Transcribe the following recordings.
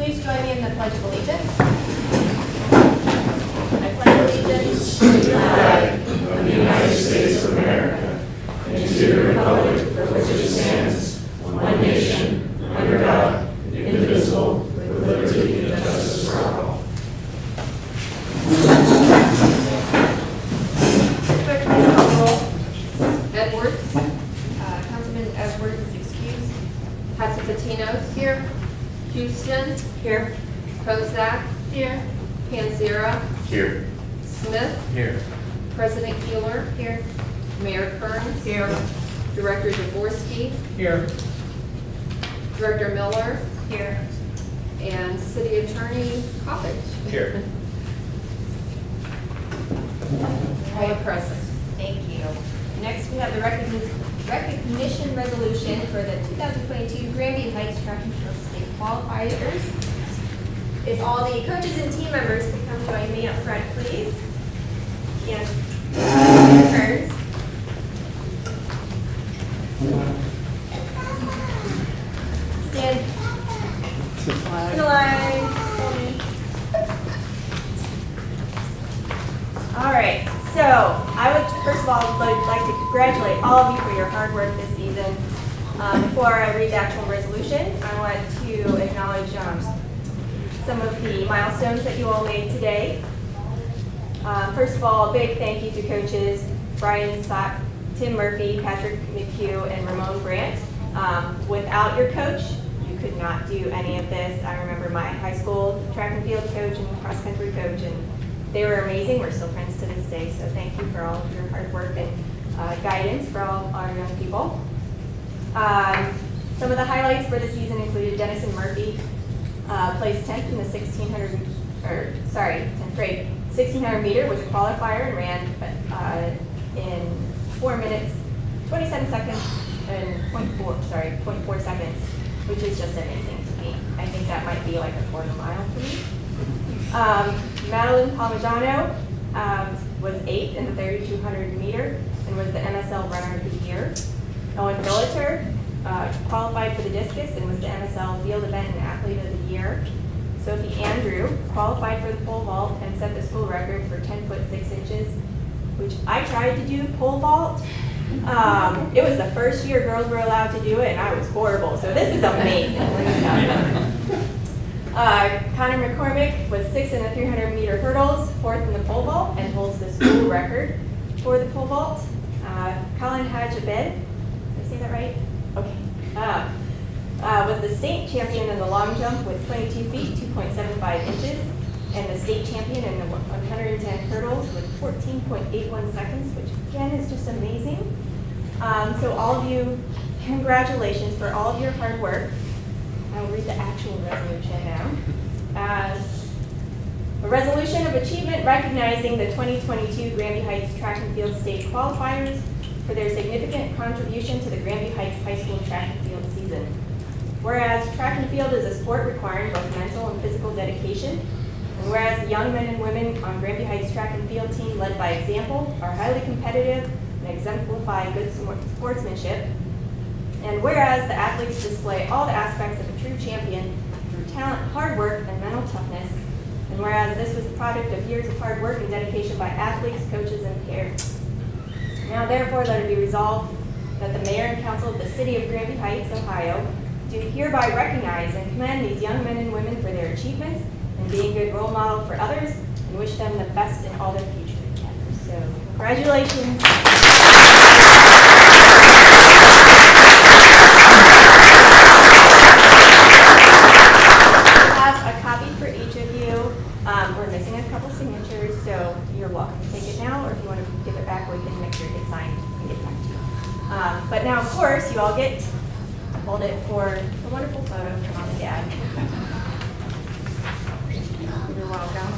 Please join me in the Pledge of Allegiance. I pledge allegiance to the flag of the United States of America and to the republic for which it stands, one nation, under God, indivisible, with liberty and justice for all. Clerk, please call the roll. Edwards. Councilman Edwards is excused. Hatsapatinos. Here. Houston. Here. Kozak. Here. Panzera. Here. Smith. Here. President Keeler. Here. Mayor Kearns. Here. Director Jaworski. Here. Director Miller. Here. And City Attorney Coppage. Here. All present. Thank you. Next, we have the recognition resolution for the 2022 Grandview Heights Track and Field State Qualifiers. If all the coaches and team members could come join me up front, please. And turns. Stand in the line. All right, so I would first of all like to congratulate all of you for your hard work this season. Before I read the actual resolution, I want to acknowledge some of the milestones that you all made today. First of all, a big thank you to coaches Brian Stock, Tim Murphy, Patrick McHugh, and Ramon Brandt. Without your coach, you could not do any of this. I remember my high school track and field coach and cross country coach, and they were amazing. We're still friends to this day, so thank you for all of your hard work and guidance for all our young people. Some of the highlights for the season included Dennison Murphy placed 10th in the 10th grade 1600 meter, was a qualifier and ran in 4 minutes, 27 seconds, and 0.4 seconds, which is just amazing to me. I think that might be like a quarter mile for me. Madeline Palmagano was 8th in the 3200 meter and was the MSL runner of the year. Owen Billiter qualified for the discus and was the MSL field event and athlete of the year. Sophie Andrew qualified for the pole vault and set the school record for 10 foot 6 inches, which I tried to do pole vault. It was the first year girls were allowed to do it, and I was horrible. So this is amazing. Connor McCormick was 6th in the 300 meter hurdles, 4th in the pole vault, and holds the school record for the pole vault. Colin Hajabed, did I say that right? Okay. Was the state champion in the long jump with 22 feet, 2.75 inches, and the state champion in the 110 hurdles with 14.81 seconds, which again is just amazing. So all of you, congratulations for all of your hard work. I'll read the actual resolution now. A resolution of achievement recognizing the 2022 Grandview Heights Track and Field State Qualifiers for their significant contribution to the Grandview Heights High School track and field season. Whereas track and field is a sport requiring both mental and physical dedication, and whereas the young men and women on Grandview Heights track and field team led by example are highly competitive and exemplify good sportsmanship, and whereas the athletes display all the aspects of a true champion through talent, hard work, and mental toughness, and whereas this was the product of years of hard work and dedication by athletes, coaches, and parents. Now therefore let it be resolved that the mayor and council of the city of Grandview Heights, Ohio, do hereby recognize and commend these young men and women for their achievements and being a good role model for others, and wish them the best in all their future endeavors. So congratulations. We're missing a couple signatures, so you're welcome to take it now, or if you want to give it back, we can make sure it gets signed and get back to you. But now, of course, you all get to hold it for a wonderful photo from mom and dad. You're welcome.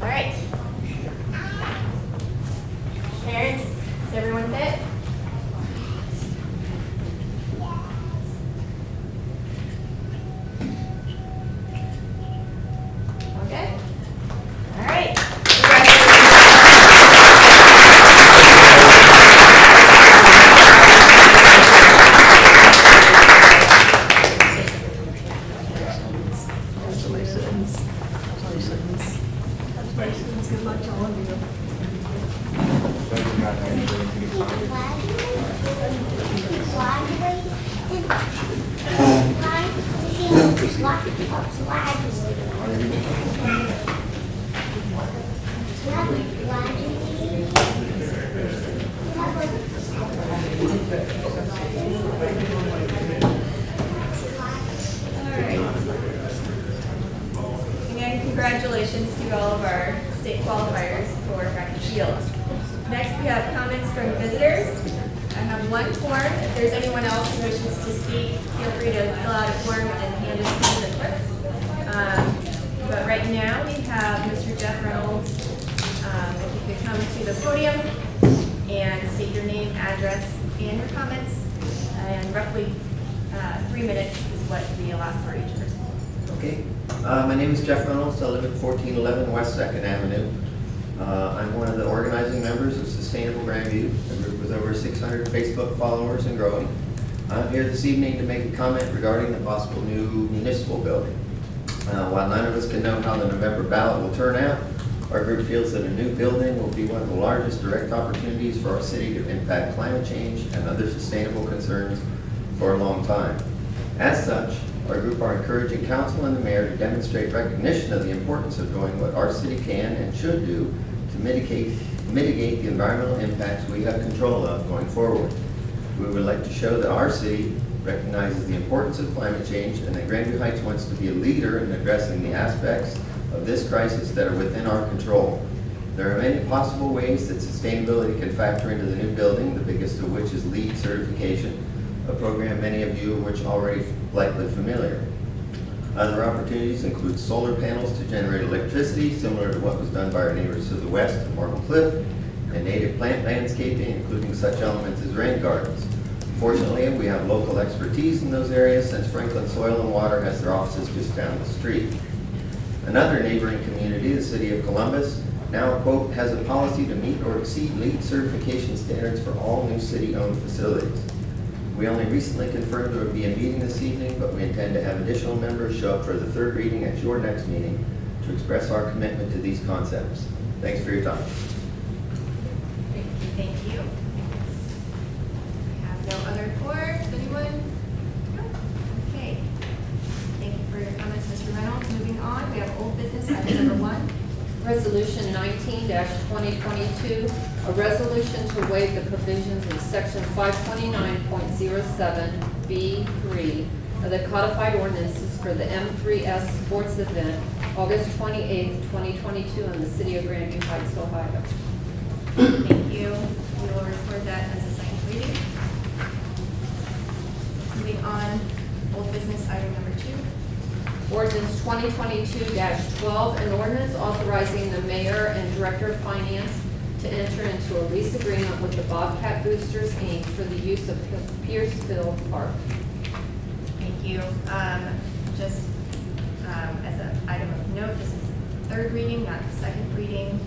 All right. Parents, is everyone fit? Okay. All right. Congratulations. Again, congratulations to all of our state qualifiers for track and field. Next, we have comments from visitors. I have one form. If there's anyone else who wishes to speak, feel free to fill out a form and hand it to the clerk. But right now, we have Mr. Jeff Reynolds. If you could come to the podium and state your name, address, and your comments. And roughly 3 minutes is what we allow for each person. Okay, my name is Jeff Reynolds. I live at 1411 West 2nd Avenue. I'm one of the organizing members of Sustainable Grandview, a group with over 600 Facebook followers and growing. I'm here this evening to make a comment regarding the possible new municipal building. While none of us can know how the November ballot will turn out, our group feels that a new building will be one of the largest direct opportunities for our city to impact climate change and other sustainable concerns for a long time. As such, our group are encouraging council and the mayor to demonstrate recognition of the importance of doing what our city can and should do to mitigate the environmental impacts we have control of going forward. We would like to show that our city recognizes the importance of climate change and that Grandview Heights wants to be a leader in addressing the aspects of this crisis that are within our control. There are many possible ways that sustainability can factor into the new building, the biggest of which is LEED certification, a program many of you of which are already likely familiar. Other opportunities include solar panels to generate electricity, similar to what was done by our neighbors to the west at Marble Cliff, and native plant landscaping, including such elements as rain gardens. Fortunately, we have local expertise in those areas since Franklin Soil and Water has their offices just down the street. Another neighboring community, the city of Columbus, now, quote, has a policy to meet or exceed LEED certification standards for all new city-owned facilities. We only recently confirmed there would be a meeting this evening, but we intend to have additional members show up for the third reading at your next meeting to express our commitment to these concepts. Thanks for your time. Thank you. We have no other forms. Anyone? No? Okay. Thank you for your comments, Mr. Reynolds. Moving on, we have old business item number 1. Resolution 19-2022, a resolution to waive the provisions in section 529.07B3 of the codified ordinances for the M3S sports event, August 28th, 2022, in the city of Grandview Heights, Ohio. Thank you. We will record that as a second reading. Moving on, old business item number 2. Ordinance 2022-12, an ordinance authorizing the mayor and director of finance to enter into a lease agreement with the Bobcat Boosters, Inc. for the use of Piercefield Park. Thank you. Just as an item of note, this is the third reading, not the second reading.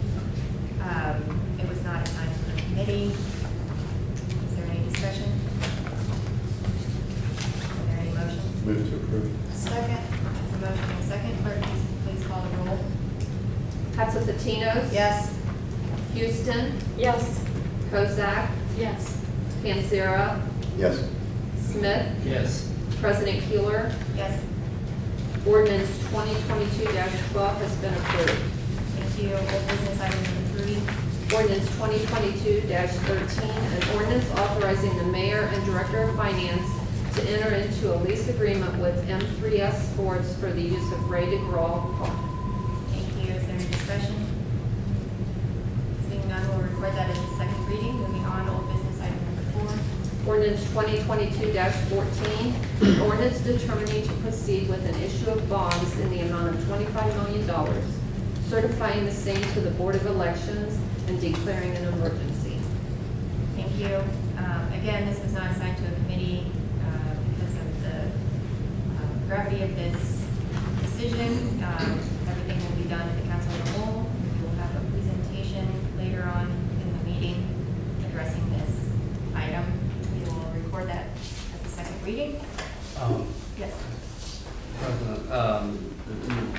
It was not assigned to the committee. Is there any discussion? Are there any motions? Move to approve. Second. There's a motion and a second. Clerk, please call the roll. Katsipatinos? Yes. Houston? Yes. Kozak? Yes. Panzera? Yes. Smith? Yes. President Keeler? Yes. Ordinance 2022-12 has been approved. Thank you. Old business item number 3. Ordinance 2022-13, an ordinance authorizing the mayor and director of finance to enter into a lease agreement with M3S Sports for the use of Ray DeGraw Park. Thank you. Is there any discussion? Seeing none, we'll record that as a second reading. Moving on, old business item number 4. Ordinance 2022-14, an ordinance determining to proceed with an issue of bonds in the amount of $25 million, certifying the same to the Board of Elections and declaring an emergency. Thank you. Again, this was not assigned to a committee because of the gravity of this decision. Everything will be done at the council as a whole. We will have a presentation later on in the meeting addressing this item. We will record that as a second reading. Yes. President,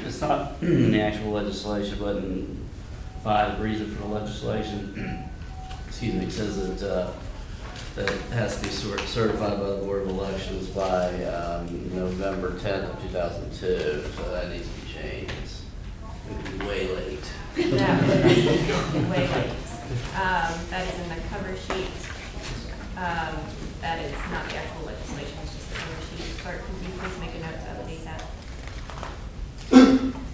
it's not in the actual legislation, but in 5, the reason for the legislation, excuse me, it says that that has to be certified by the Board of Elections by November 10th of 2002, so that needs to be changed. It'd be way late. That would be way late. That is in the cover sheet. That is not the actual legislation, it's just the cover sheet. Clerk, could you please make a note to update that?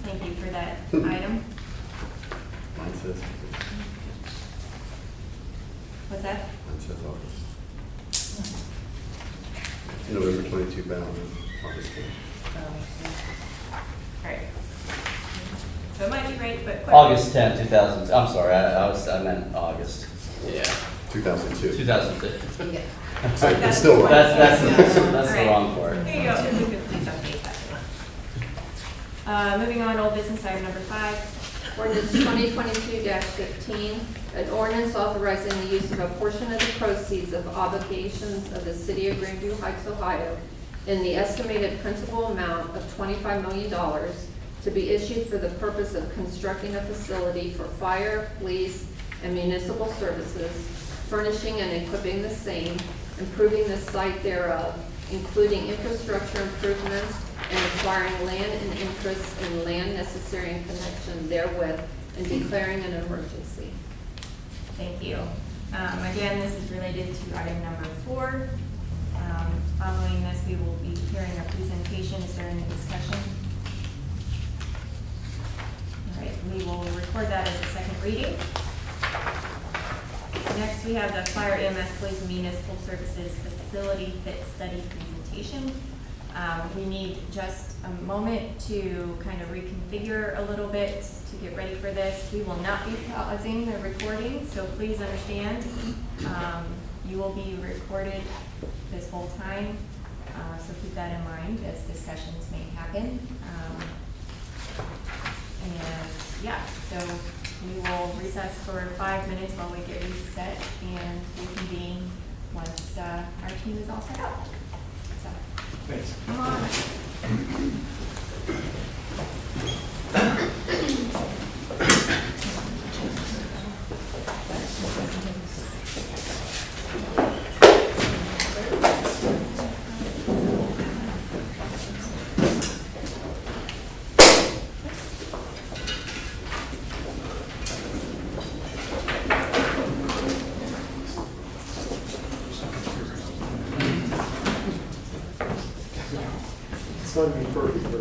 Thank you for that item. Mine says, What's that? mine says August. November 22 ballot, August 10th. All right. So it might be right, but. August 10th, 2000, I'm sorry, I meant August. Yeah, 2002. 2002. Yeah. It's still wrong. That's the All right. wrong part. There you go. If you could please update that. Moving on, old business item number 5. Ordinance 2022-15, an ordinance authorizing the use of a portion of the proceeds of obligations of the City of Grandview Heights, Ohio, in the estimated principal amount of $25 million to be issued for the purpose of constructing a facility for fire, police, and municipal services, furnishing and equipping the same, improving the site thereof, including infrastructure improvements, and acquiring land and interests in land necessary in connection therewith, and declaring an emergency. Thank you. Again, this is related to item number 4. Following this, we will be hearing a presentation. Is there any discussion? All right, we will record that as a second reading. Next, we have the Fire EMS Police and Municipal Services Facility Fit Study presentation. We need just a moment to kind of reconfigure a little bit to get ready for this. We will not be pausing the recording, so please understand. You will be recorded this whole time, so keep that in mind as discussions may happen. And yeah, so we will recess for 5 minutes while we get reset and reconvene once our team is all set up. So, Thanks. come on. It's not even perfect for me.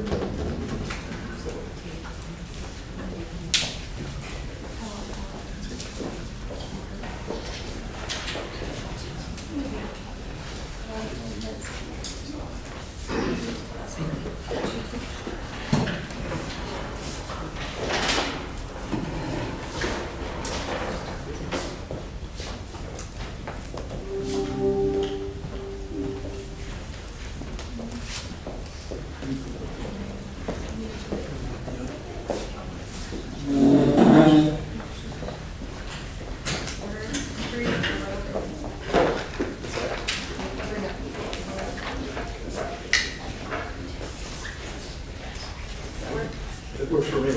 It works for me.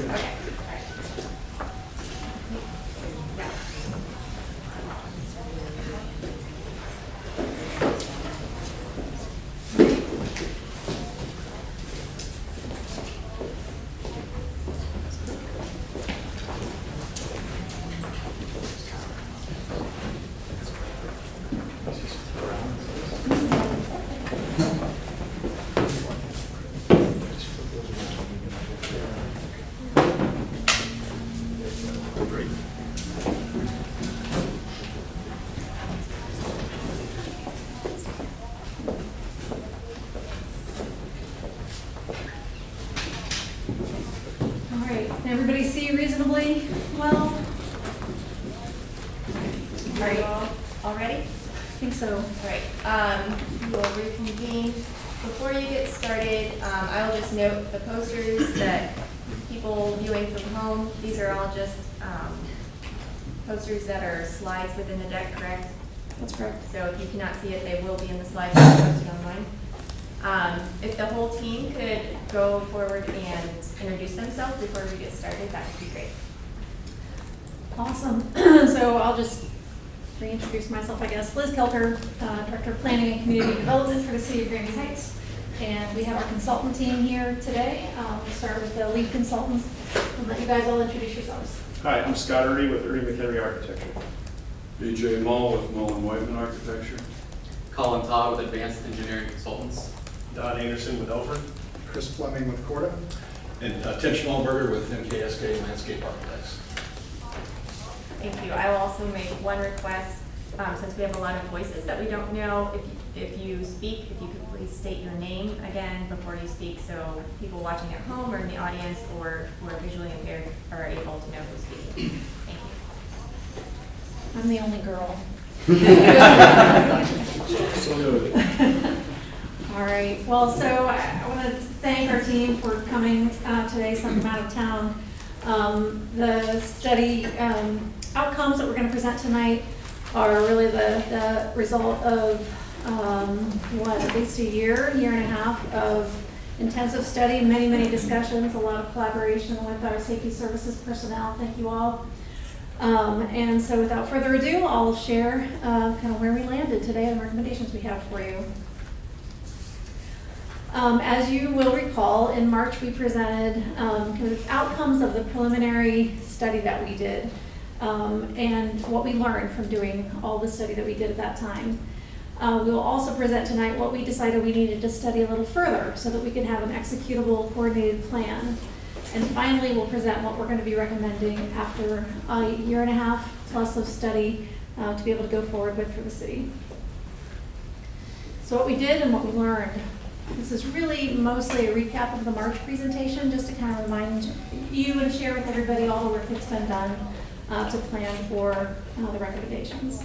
All right, can everybody see reasonably well? Are you all ready? I think so. All right, we will reconvene. Before you get started, I will just note the posters that people viewing from home, these are all just posters that are slides within the deck, correct? That's correct. So if you cannot see it, they will be in the slides that are posted online. If the whole team could go forward and introduce themselves before we get started, that would be great. Awesome. So I'll just reintroduce myself, I guess. Liz Kelter, Director of Planning and Community Development for the City of Granby Heights. And we have our consultant team here today. We'll start with the lead consultants. I'll let you guys all introduce yourselves. Hi, I'm Scott Erdy with Erdy McHenry Architecture. BJ Mull with Mull and Whiteman Architecture. Colin Todd with Advanced Engineering Consultants. Don Anderson with Elford. Chris Fleming with Corda. And Tim Schmalberger with MKSK Landscape Architects. Thank you. I will also make one request, since we have a lot of voices that we don't know, if you speak, if you could please state your name again before you speak, so people watching at home or in the audience or who are visually impaired are able to know who's speaking. Thank you. I'm the only girl. So noted. All right, well, so I want to thank our team for coming today, some from out of town. The study outcomes that we're going to present tonight are really the result of, at least a year and a half of intensive study, many discussions, a lot of collaboration with our safety services personnel. Thank you all. And so without further ado, I'll share kind of where we landed today and the recommendations we have for you. As you will recall, in March we presented kind of outcomes of the preliminary study that we did and what we learned from doing all the study that we did at that time. We will also present tonight what we decided we needed to study a little further so that we can have an executable, coordinated plan. And finally, we'll present what we're going to be recommending after a year and a half plus of study to be able to go forward with for the city. So what we did and what we learned. This is really mostly a recap of the March presentation, just to kind of remind you and share with everybody all the work that's been done to plan for the recommendations.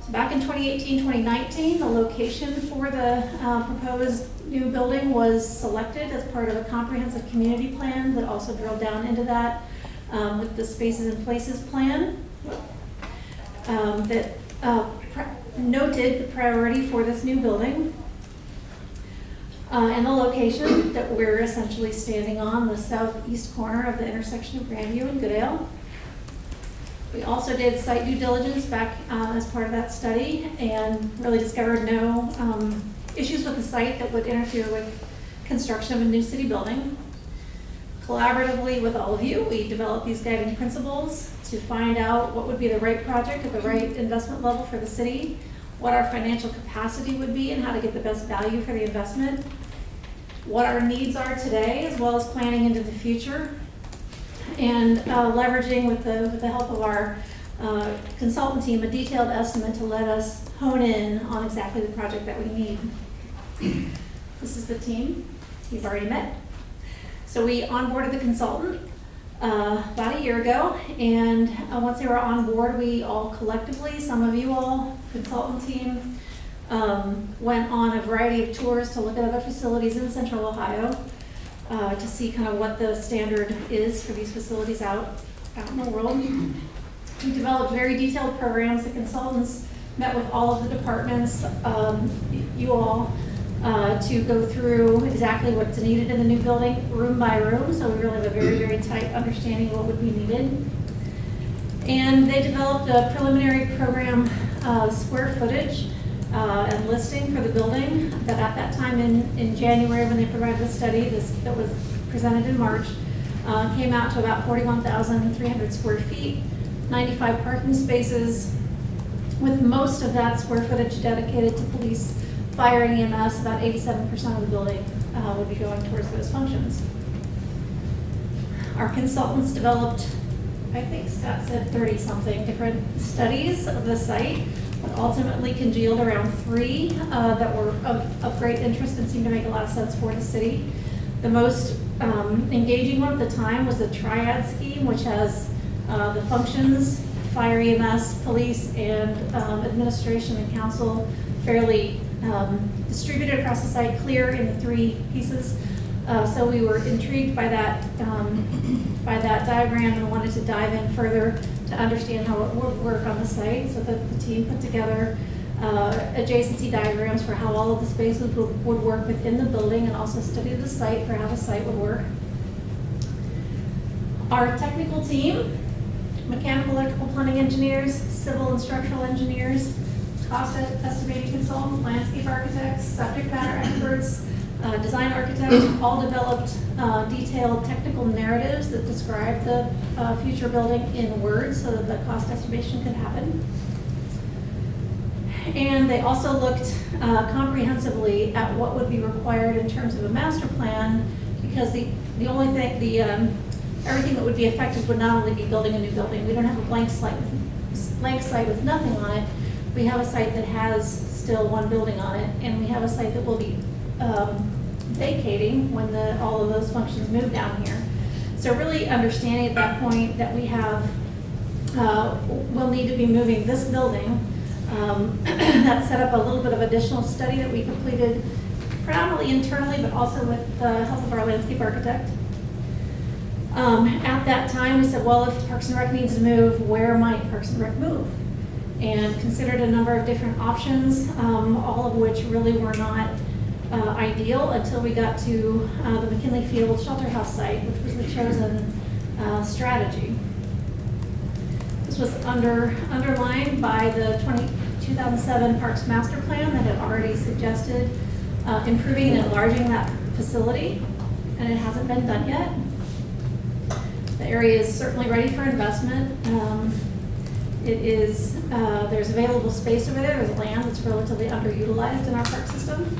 So back in 2018-2019, the location for the proposed new building was selected as part of a comprehensive community plan that also drilled down into that with the Spaces and Places plan that noted the priority for this new building. And the location that we're essentially standing on, the southeast corner of the intersection of Grandview and Goodale. We also did site due diligence back as part of that study and really discovered no issues with the site that would interfere with construction of a new city building. Collaboratively with all of you, we developed these guiding principles to find out what would be the right project at the right investment level for the city, what our financial capacity would be and how to get the best value for the investment, what our needs are today, as well as planning into the future, and leveraging with the help of our consultant team a detailed estimate to let us hone in on exactly the project that we need. This is the team you've already met. So we onboarded the consultant about a year ago, and once they were on board, we all collectively, some of you all, consultant team, went on a variety of tours to look at other facilities in Central Ohio to see kind of what the standard is for these facilities out in the world. We developed very detailed programs. The consultants met with all of the departments, you all, to go through exactly what's needed in the new building, room by room, so we really have a very tight understanding of what would be needed. And they developed a preliminary program square footage and listing for the building that at that time in January when they provided the study, that was presented in March, came out to about 41,300 square feet, 95 parking spaces, with most of that square footage dedicated to police, fire, and EMS. About 87% of the building would be going towards those functions. Our consultants developed, I think Scott said 30-something different studies of the site, but ultimately congealed around 3 that were of great interest and seemed to make a lot of sense for the city. The most engaging one at the time was the Triad scheme, which has the functions, fire, EMS, police, and administration and council fairly distributed across the site, clear in the 3 pieces. So we were intrigued by that diagram and wanted to dive in further to understand how it would work on the site. So that the team put together adjacency diagrams for how all of the spaces would work within the building, and also studied the site for how the site would work. Our technical team mechanical, electrical, plumbing engineers, civil and structural engineers, cost estimating consultants, landscape architects, subject matter experts, design architects, all developed detailed technical narratives that describe the future building in words so that the cost estimation could happen. And they also looked comprehensively at what would be required in terms of a master plan, because the only thing, everything that would be affected would not only be building a new building. We don't have a blank site with nothing on it. We have a site that has still one building on it, and we have a site that will be vacating when all of those functions move down here. So really understanding at that point that we have, we'll need to be moving this building. That set up a little bit of additional study that we completed predominantly internally, but also with the help of our landscape architect. At that time, we said, well, if Parks and Rec needs to move, where might Parks and Rec move? And considered a number of different options, all of which really were not ideal until we got to the McKinley Field Shelter House site, which was the chosen strategy. This was underlined by the 2007 Parks Master Plan that had already suggested improving and enlarging that facility, and it hasn't been done yet. The area is certainly ready for investment. There's available space over there. There's land that's relatively underutilized in our park system.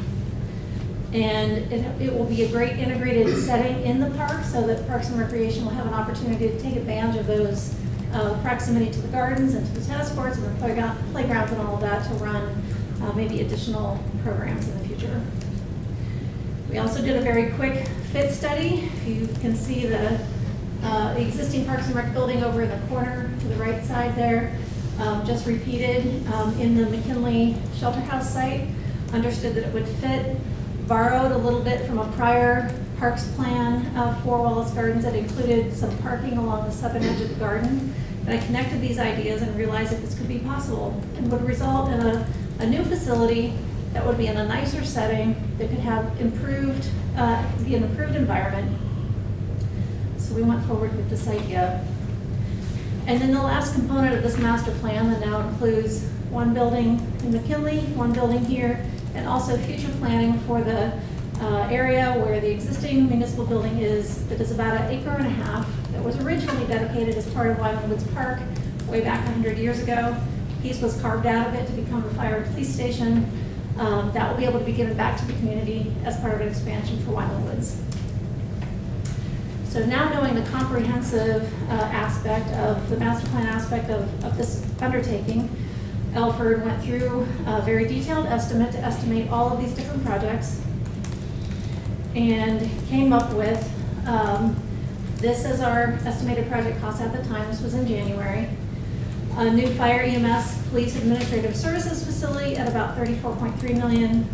And it will be a great integrated setting in the park so that Parks and Recreation will have an opportunity to take advantage of those proximity to the gardens and to the tennis courts and the playgrounds and all of that to run maybe additional programs in the future. We also did a very quick fit study. You can see the existing Parks and Rec building over in the corner to the right side there, just repeated in the McKinley Shelter House site. Understood that it would fit, borrowed a little bit from a prior Parks plan for Wallace Gardens that included some parking along the southern edge of the garden. And I connected these ideas and realized that this could be possible and would result in a new facility that would be in a nicer setting that could have be an improved environment. So we went forward with this idea. And then the last component of this master plan that now includes one building in McKinley, one building here, and also future planning for the area where the existing municipal building is, that is about 1.5 acres that was originally dedicated as part of Wyland Woods Park way back 100 years ago. A piece was carved out of it to become the fire and police station. That will be able to be given back to the community as part of an expansion for Wyland Woods. So now knowing the comprehensive aspect of the master plan aspect of this undertaking, Elford went through a very detailed estimate to estimate all of these different projects and came up with this as our estimated project cost at the time. This was in January. A new fire EMS police administrative services facility at about $34.3 million.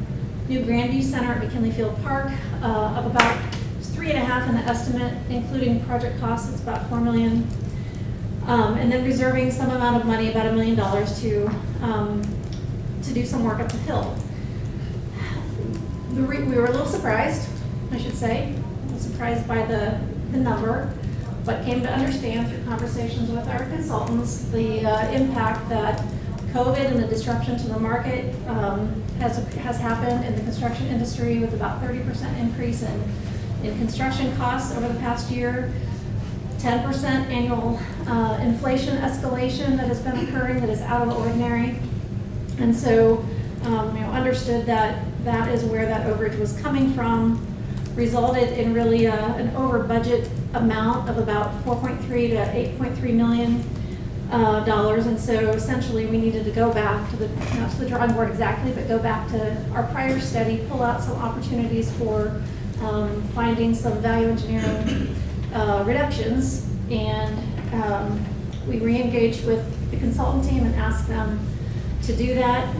New Grandview Center at McKinley Field Park of about 3.5 in the estimate, including project costs. It's about $4 million. And then reserving some amount of money, about $1 million, to do some work up the hill. We were a little surprised, I should say. I was surprised by the number, but came to understand through conversations with our consultants the impact that COVID and the disruption to the market has happened in the construction industry, with about 30% increase in construction costs over the past year. 10% annual inflation escalation that has been occurring that is out of the ordinary. And so, understood that that is where that overage was coming from, resulted in really an over budget amount of about $4.3 to $8.3 million. And so essentially we needed to go back to not to the drawing board exactly, but go back to our prior study, pull out some opportunities for finding some value engineering reductions, and we re-engaged with the consultant team and asked them to do that.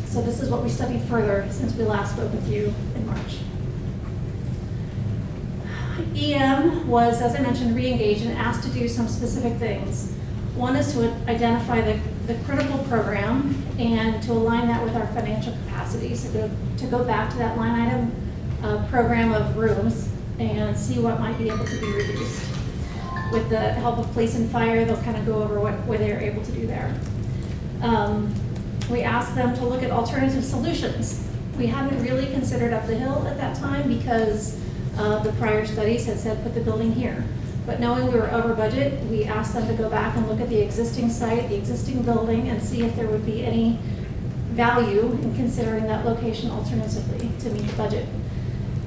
So this is what we studied further since we last spoke with you in March. EM was, as I mentioned, re-engaged and asked to do some specific things. One is to identify the critical program and to align that with our financial capacity. So to go back to that line item program of rooms and see what might be able to be reduced. with the help of police and fire, they'll kind of go over what they're able to do there. We asked them to look at alternative solutions. We hadn't really considered up the hill at that time because the prior studies had said put the building here. But knowing we were over budget, we asked them to go back and look at the existing site, the existing building, and see if there would be any value in considering that location alternatively to meet the budget.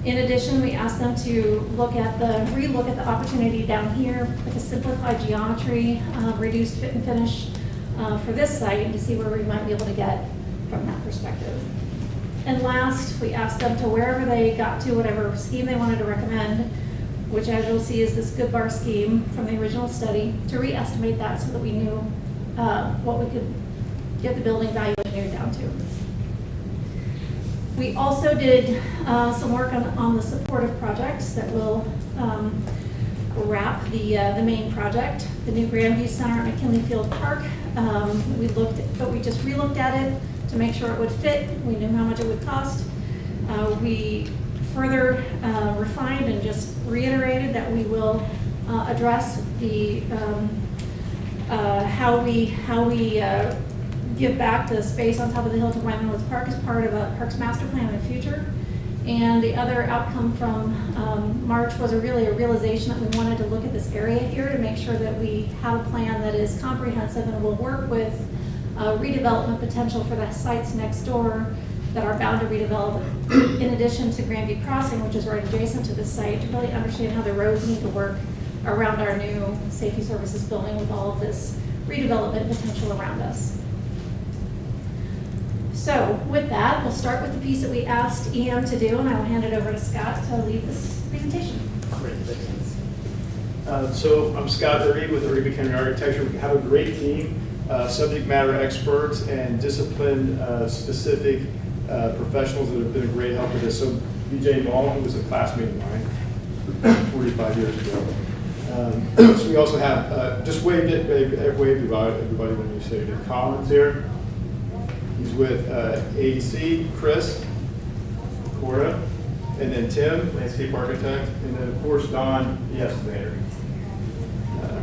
In addition, we asked them to relook at the opportunity down here with a simplified geometry, reduced fit and finish for this site, and to see where we might be able to get from that perspective. And last, we asked them to wherever they got to, whatever scheme they wanted to recommend, which as you'll see is this good bar scheme from the original study, to re-estimate that so that we knew what we could get the building value engineered down to. We also did some work on the supportive projects that will wrap the main project, the new Grandview Center at McKinley Field Park. We just re-looked at it to make sure it would fit. We knew how much it would cost. We further refined and just reiterated that we will address the how we give back the space on top of the hill to Wyman Woods Park as part of a Parks Master Plan in the future. And the other outcome from March was a realization that we wanted to look at this area here to make sure that we have a plan that is comprehensive and will work with redevelopment potential for the sites next door that are bound to redevelop, in addition to Grandview Crossing, which is right adjacent to this site, to really understand how the roads need to work around our new safety services building with all of this redevelopment potential around us. So with that, we'll start with the piece that we asked EM to do, and I will hand it over to Scott to lead this presentation. So I'm Scott Hurdy with Hurdy McHenry Architecture. We have a great team, subject matter experts and discipline-specific professionals that have been a great help with this. So BJ Ball, who was a classmate of mine 45 years ago. So we also have, just wave about everybody when you say it. Collins here. He's with AEC, Chris, Cora, and then Tim, landscape architect, and then of course Don, the estimator.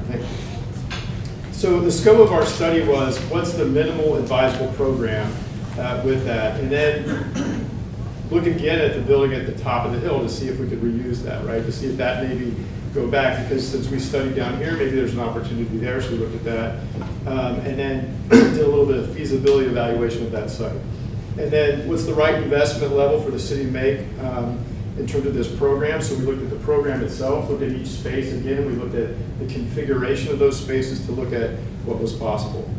Thank you. So the scope of our study was what's the minimal advisable program with that, and then look again at the building at the top of the hill to see if we could reuse that, right? To see if that maybe go back, because since we studied down here, maybe there's an opportunity there, so we looked at that. And then did a little bit of feasibility evaluation of that site. And then what's the right investment level for the city to make in terms of this program? So we looked at the program itself, looked at each space again, we looked at the configuration of those spaces to look at what was possible.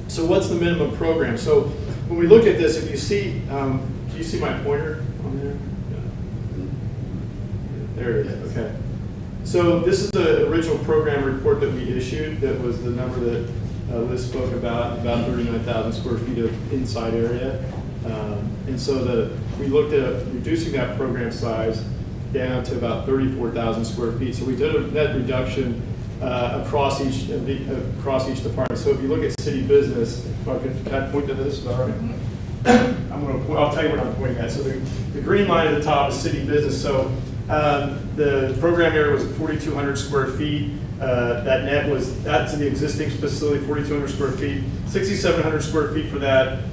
So what's the minimum program? So when we look at this, if you see, can you see my pointer on there? There it is, okay. So this is the original program report that we issued. That was the number that Liz spoke about 39,000 square feet of inside area. And so we looked at reducing that program size down to about 34,000 square feet. So we did a net reduction across each department. So if you look at city business, can I point to this? All right. I'll tell you what I'm pointing at. So the green line at the top is city business. So the program area was 4,200 square feet. That net was, that's the existing facility, 4,200 square feet, 6,700 square feet for that.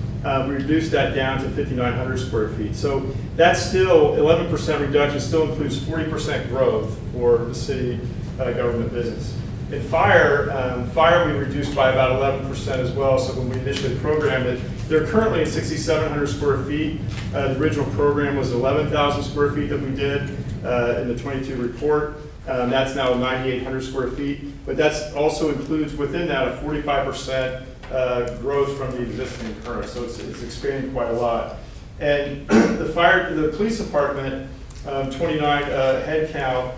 We reduced that down to 5,900 square feet. So that's still 11% reduction, still includes 40% growth for the city government business. In fire we reduced by about 11% as well. So when we initially programmed it, they're currently at 6,700 square feet. The original program was 11,000 square feet that we did in the 22 report. That's now 9,800 square feet. But that also includes within that a 45% growth from the existing current. So it's expanding quite a lot. And the police department, 29 head count,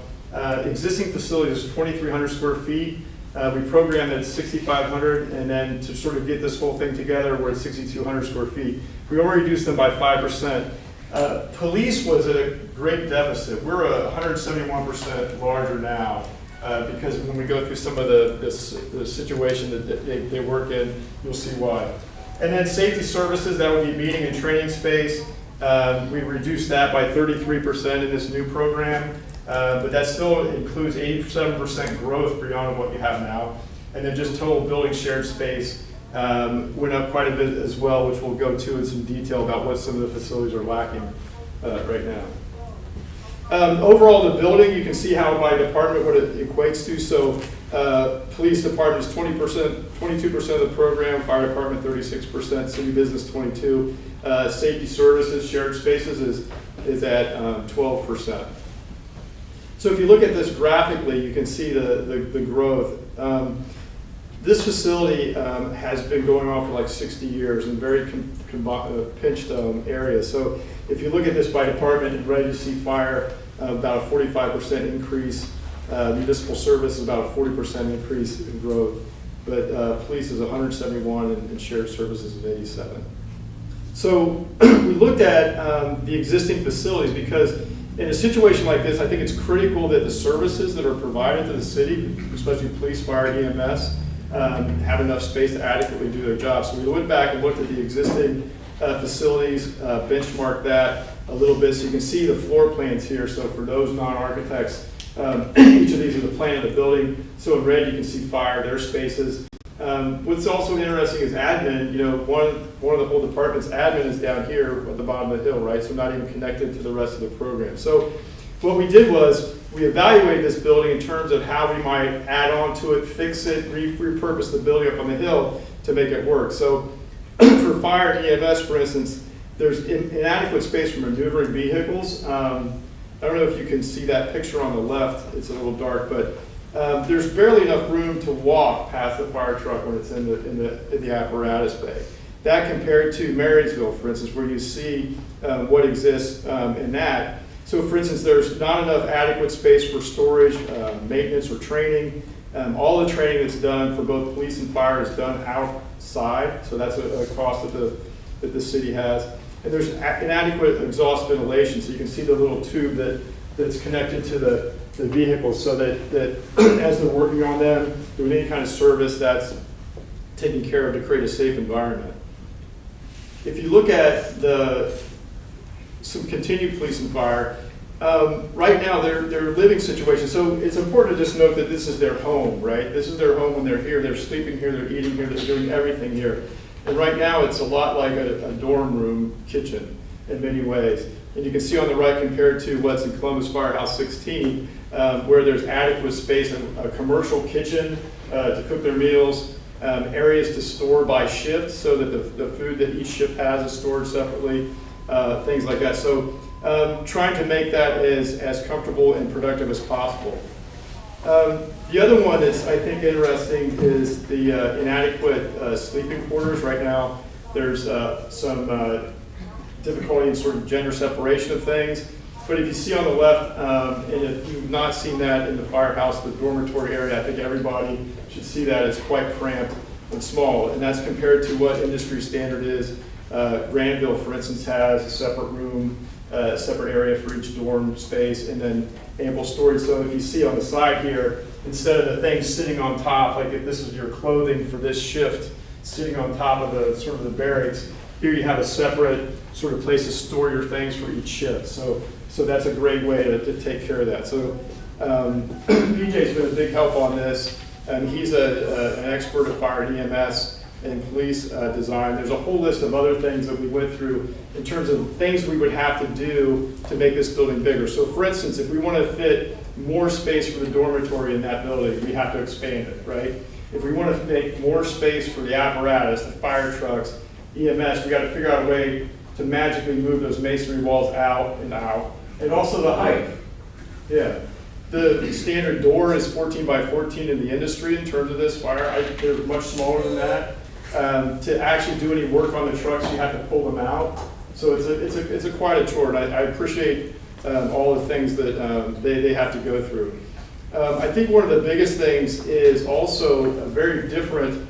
existing facility is 2,300 square feet. We programmed at 6,500, and then to sort of get this whole thing together, we're at 6,200 square feet. We already reduced them by 5%. Police was at a great deficit. We're 171% larger now because when we go through some of the situation that they work in, you'll see why. And then safety services, that would be meeting and training space. We reduced that by 33% in this new program. but that still includes 87% growth beyond what you have now. And then just total building shared space went up quite a bit as well, which we'll go to in some detail about what some of the facilities are lacking right now. Overall, the building, you can see how by department what it equates to. So police department is 20%, 22% of the program, fire department 36%, city business 22%. Safety services, shared spaces is at 12%. So if you look at this graphically, you can see the growth. This facility has been going on for like 60 years in very pinched areas. So if you look at this by department, in red you see fire, about a 45% increase. Municipal service is about a 40% increase in growth. But police is 171 and shared services is 87. So we looked at the existing facilities because in a situation like this, I think it's critical that the services that are provided to the city, especially police, fire, EMS, have enough space to adequately do their job. So we went back and looked at the existing facilities, benchmarked that a little bit so you can see the floor plans here. So for those non-architects, each of these is the plan of the building. So in red you can see fire, their spaces. What's also interesting is admin. You know, one of the whole department's admin is down here at the bottom of the hill, right? So not even connected to the rest of the program. So what we did was we evaluated this building in terms of how we might add on to it, fix it, repurpose the building up on the hill to make it work. So for fire and EMS, for instance, there's inadequate space for maneuvering vehicles. I don't know if you can see that picture on the left. It's a little dark, but there's barely enough room to walk past the fire truck when it's in the apparatus bay. That compared to Marysville, for instance, where you see what exists in that. So for instance, there's not enough adequate space for storage, maintenance, or training. All the training that's done for both police and fire is done outside, so that's a cost that the city has. And there's inadequate exhaust ventilation, so you can see the little tube that's connected to the vehicles, so that as they're working on them, doing any kind of service, that's taken care of to create a safe environment. If you look at some continued police and fire, right now they're living situations. So it's important to just note that this is their home, right? This is their home when they're here. They're sleeping here, they're eating here, they're doing everything here. And right now it's a lot like a dorm room kitchen in many ways. And you can see on the right compared to what's in Columbus Firehouse 16, where there's adequate space, a commercial kitchen to cook their meals, areas to store by shift so that the food that each shift has is stored separately, things like that. So trying to make that as comfortable and productive as possible. The other one that's, I think, interesting is the inadequate sleeping quarters. Right now, there's some difficulty in sort of gender separation of things. But if you see on the left, and if you've not seen that in the firehouse, the dormitory area, I think everybody should see that it's quite cramped and small. And that's compared to what industry standard is. Granville, for instance, has a separate room, separate area for each dorm space, and then ample storage. So if you see on the side here, instead of the things sitting on top, like if this is your clothing for this shift, sitting on top of the sort of the barracks, here you have a separate sort of place to store your things for each shift. So that's a great way to take care of that. So PJ's been a big help on this, and he's an expert at fire and EMS and police design. There's a whole list of other things that we went through in terms of things we would have to do to make this building bigger. So for instance, if we want to fit more space for the dormitory in that building, we have to expand it, right? If we want to make more space for the apparatus, the fire trucks, EMS, we got to figure out a way to magically move those masonry walls out. And also the height. Yeah. The standard door is 14 by 14 in the industry in terms of this fire. They're much smaller than that. To actually do any work on the trucks, you have to pull them out. So it's quite a chore, and I appreciate all the things that they have to go through. I think one of the biggest things is also a very different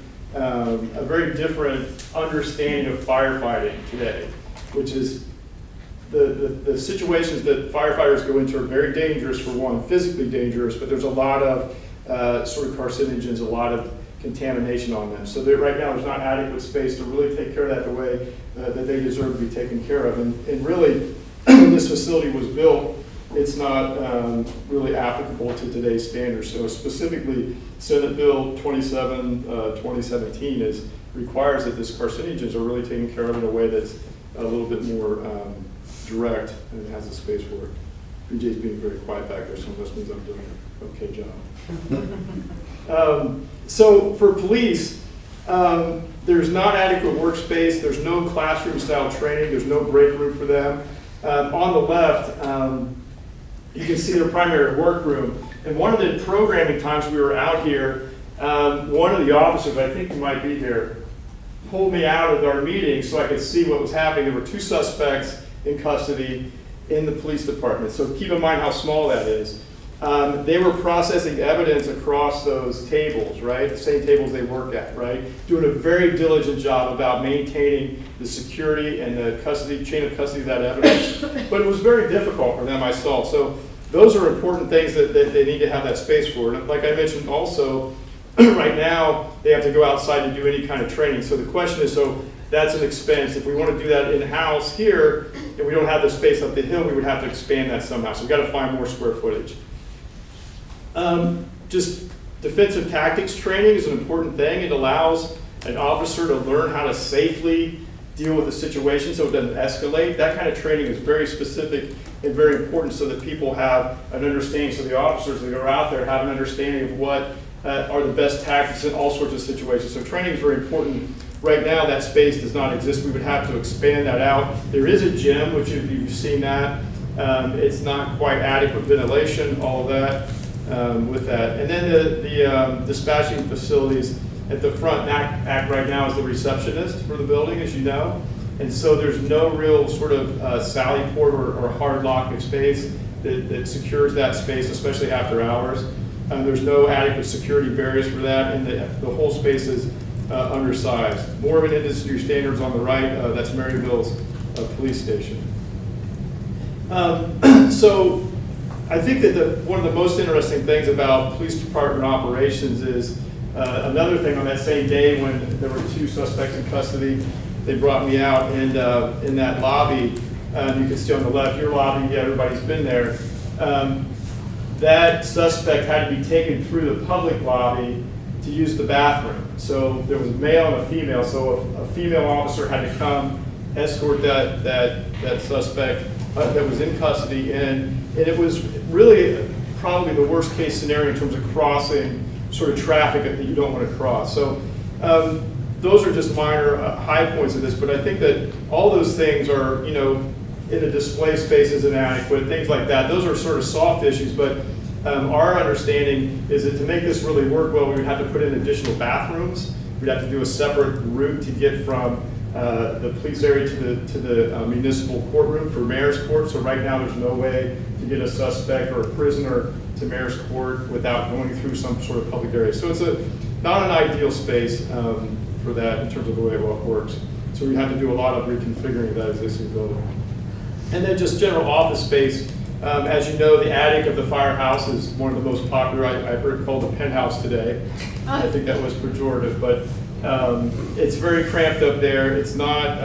understanding of firefighting today, which is the situations that firefighters go into are very dangerous. For one, physically dangerous, but there's a lot of sort of carcinogens, a lot of contamination on them. So right now there's not adequate space to really take care of that the way that they deserve to be taken care of. And really, when this facility was built, it's not really applicable to today's standards. So specifically, Senate Bill 27, 2017 requires that this carcinogens are really taken care of in a way that's a little bit more direct and has a space for it. BJ's being very quiet back there, so this means I'm doing an okay job. So for police, there's not adequate workspace, there's no classroom style training, there's no break room for them. On the left, you can see their primary workroom. And one of the programming times we were out here, one of the officers, I think he might be here, pulled me out of our meeting so I could see what was happening. There were 2 suspects in custody in the police department. So keep in mind how small that is. They were processing evidence across those tables, right? The same tables they work at, right? Doing a very diligent job about maintaining the security and the custody, chain of custody of that evidence. But it was very difficult for them, I saw. So those are important things that they need to have that space for. And like I mentioned also, right now, they have to go outside to do any kind of training. So the question is, so that's an expense. If we want to do that in-house here, and we don't have the space up the hill, we would have to expand that somehow. So we've got to find more square footage. Just defensive tactics training is an important thing. It allows an officer to learn how to safely deal with the situation so it doesn't escalate. That kind of training is very specific and very important so that people have an understanding, so the officers that are out there have an understanding of what are the best tactics in all sorts of situations. So training is very important. Right now that space does not exist. We would have to expand that out. There is a gym, which if you've seen that, it's not quite adequate ventilation, all of that. With that. And then the dispatching facilities at the front act right now is the receptionist for the building, as you know. And so there's no real sort of sally port or hard lock of space that secures that space, especially after hours. There's no adequate security barriers for that, and the whole space is undersized. More of an industry standards on the right, that's Maryville's police station. So I think that one of the most interesting things about police department operations is another thing. On that same day when there were 2 suspects in custody, they brought me out, and in that lobby, you can see on the left, your lobby, yeah, everybody's been there. That suspect had to be taken through the public lobby to use the bathroom. So there was a male and a female, so a female officer had to come escort that suspect that was in custody in. And it was really probably the worst case scenario in terms of crossing sort of traffic that you don't want to cross. So those are just minor high points of this, but I think that all those things are, you know, in the display space is inadequate, things like that. Those are sort of soft issues, but our understanding is that to make this really work well, we would have to put in additional bathrooms. We'd have to do a separate route to get from the police area to the municipal courtroom for mayor's court. So right now there's no way to get a suspect or a prisoner to mayor's court without going through some sort of public area. So it's not an ideal space for that in terms of the way it works. So we have to do a lot of reconfiguring of that existing building. And then just general office space. As you know, the attic of the firehouse is one of the most popular. I heard it called the penthouse today. I think that was pejorative, but it's very cramped up there. It's not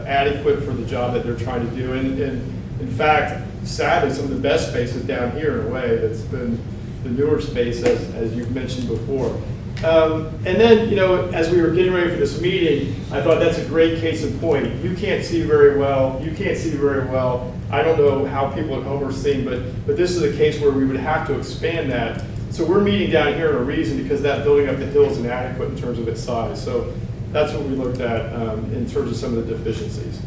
adequate for the job that they're trying to do. And in fact, sadly, some of the best space is down here in a way. That's been the newer space, as you've mentioned before. And then, you know, as we were getting ready for this meeting, I thought that's a great case in point. You can't see very well. You can't see very well. I don't know how people at home are seeing, but this is a case where we would have to expand that. So we're meeting down here in a reason because that building up the hill is inadequate in terms of its size. So that's what we looked at in terms of some of the deficiencies.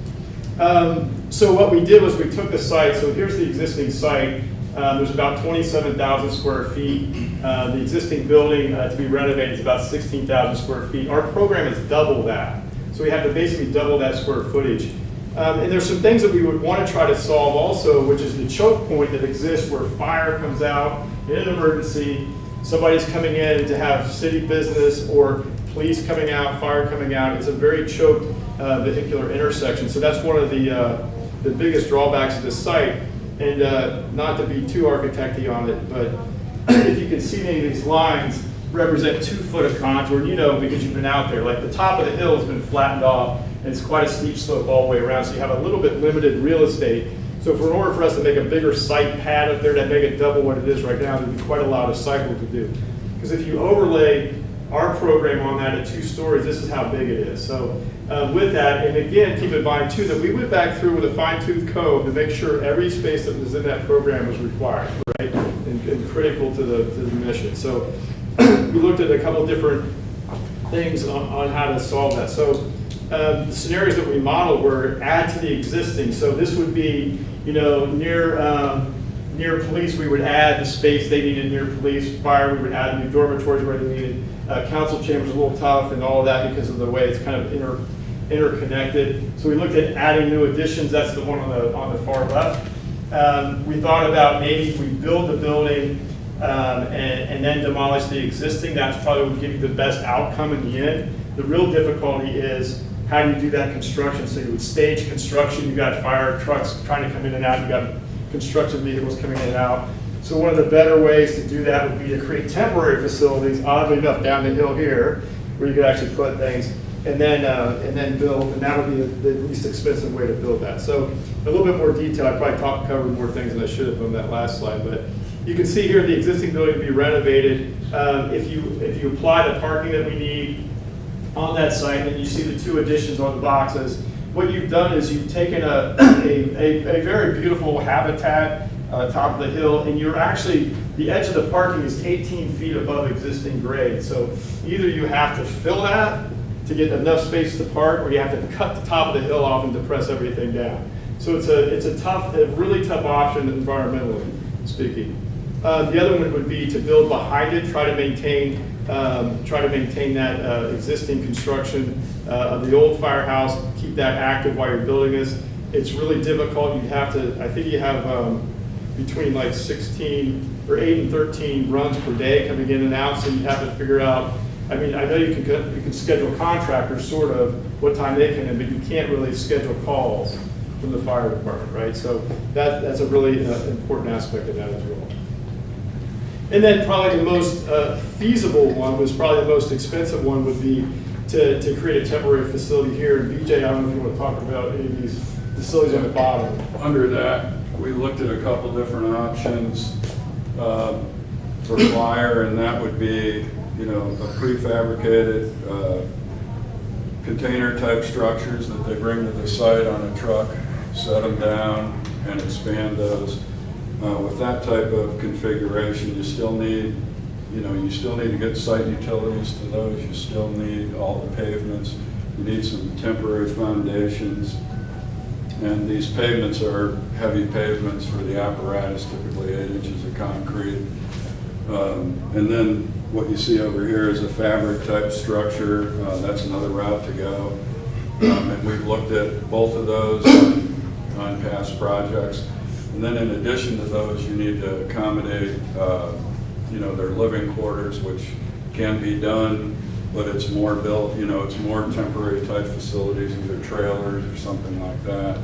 So what we did was we took the site. So here's the existing site. There's about 27,000 square feet. The existing building to be renovated is about 16,000 square feet. Our program is double that. So we have to basically double that square footage. And there's some things that we would want to try to solve also, which is the choke point that exists where fire comes out in an emergency, somebody's coming in to have city business, or police coming out, fire coming out. It's a very choked vehicular intersection. So that's one of the biggest drawbacks of this site. And not to be too architect-y on it, but if you can see any of these lines represent 2 foot of contour, you know, because you've been out there. Like the top of the hill has been flattened off, and it's quite a steep slope all the way around, so you have a little bit limited real estate. So So in order for us to make a bigger site pad up there that make it double what it is right now, there'd be quite a lot of cycle to do. Because if you overlay our program on that at 2 stories, this is how big it is. So with that, and again, keep in mind too, that we went back through with a fine-tooth comb to make sure every space that was in that program was required, right? And critical to the mission. So we looked at a couple of different things on how to solve that. So the scenarios that we modeled were add to the existing. So this would be, you know, near police, we would add the space they needed near police. Fire, we would add new dormitories where they needed. Council chambers a little tough and all of that because of the way it's kind of interconnected. So we looked at adding new additions. That's the one on the far left. We thought about maybe if we build the building and then demolish the existing, that's probably would give you the best outcome in the end. The real difficulty is how do you do that construction? So you would stage construction. You got fire trucks trying to come in and out. You got construction vehicles coming in and out. So one of the better ways to do that would be to create temporary facilities, oddly enough, down the hill here, where you could actually put things, and then build, and that would be the least expensive way to build that. So a little bit more detail. I probably covered more things than I should have on that last slide, but you can see here the existing building to be renovated. If you apply the parking that we need on that site, and you see the 2 additions on the boxes, what you've done is you've taken a very beautiful habitat top of the hill, and you're actually, the edge of the parking is 18 feet above existing grade. So either you have to fill that to get enough space to park, or you have to cut the top of the hill off and depress everything down. So it's a really tough option environmentally speaking. The other one would be to build behind it, try to maintain that existing construction of the old firehouse, keep that active while you're building this. It's really difficult. You have to, I think you have between like 16 or 8 and 13 runs per day coming in and out, so you have to figure out, I mean, I know you can schedule contractors sort of what time they come in, but you can't really schedule calls from the fire department, right? So that's a really important aspect of that as well. And then probably the most feasible one, was probably the most expensive one, would be to create a temporary facility here. And BJ, I don't know if you want to talk about any of these facilities on the bottom. Under that, we looked at a couple different options for fire, and that would be, you know, a prefabricated container type structures that they bring to the site on a truck, set them down and expand those. With that type of configuration, you still need to get site utilities to those. You still need all the pavements. You need some temporary foundations. And these pavements are heavy pavements for the apparatus, typically 8 inches of concrete. And then what you see over here is a fabric type structure. That's another route to go. And we've looked at both of those on past projects. And then in addition to those, you need to accommodate, their living quarters, which can be done, but it's more built, it's more temporary type facilities, either trailers or something like that.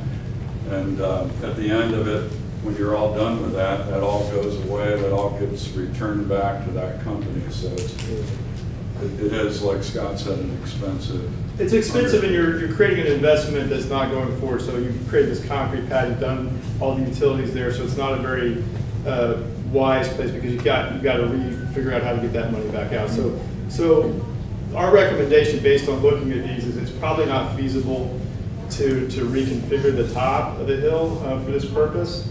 And at the end of it, when you're all done with that, that all goes away, that all gets returned back to that company. So it is, like Scott said, an expensive. It's expensive, and you're creating an investment that's not going forward. So you create this concrete pad, you've done all the utilities there, so it's not a very wise place, because you've got to figure out how to get that money back out. So our recommendation, based on looking at these, is it's probably not feasible to reconfigure the top of the hill for this purpose,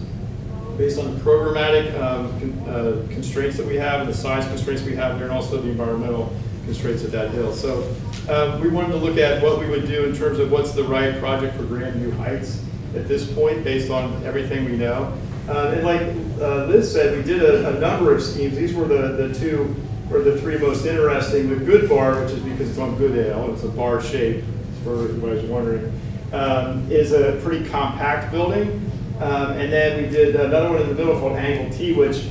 based on the programmatic constraints that we have, and the size constraints we have here, and also the environmental constraints at that hill. So we wanted to look at what we would do in terms of what's the right project for Grandview Heights at this point, based on everything we know. And like Liz said, we did a number of schemes. These were the 2 or the 3 most interesting. The Good Bar, which is because it's on Goodale, it's a bar shape, for everybody's wondering, is a pretty compact building. And then we did another one in the middle called Angle T, which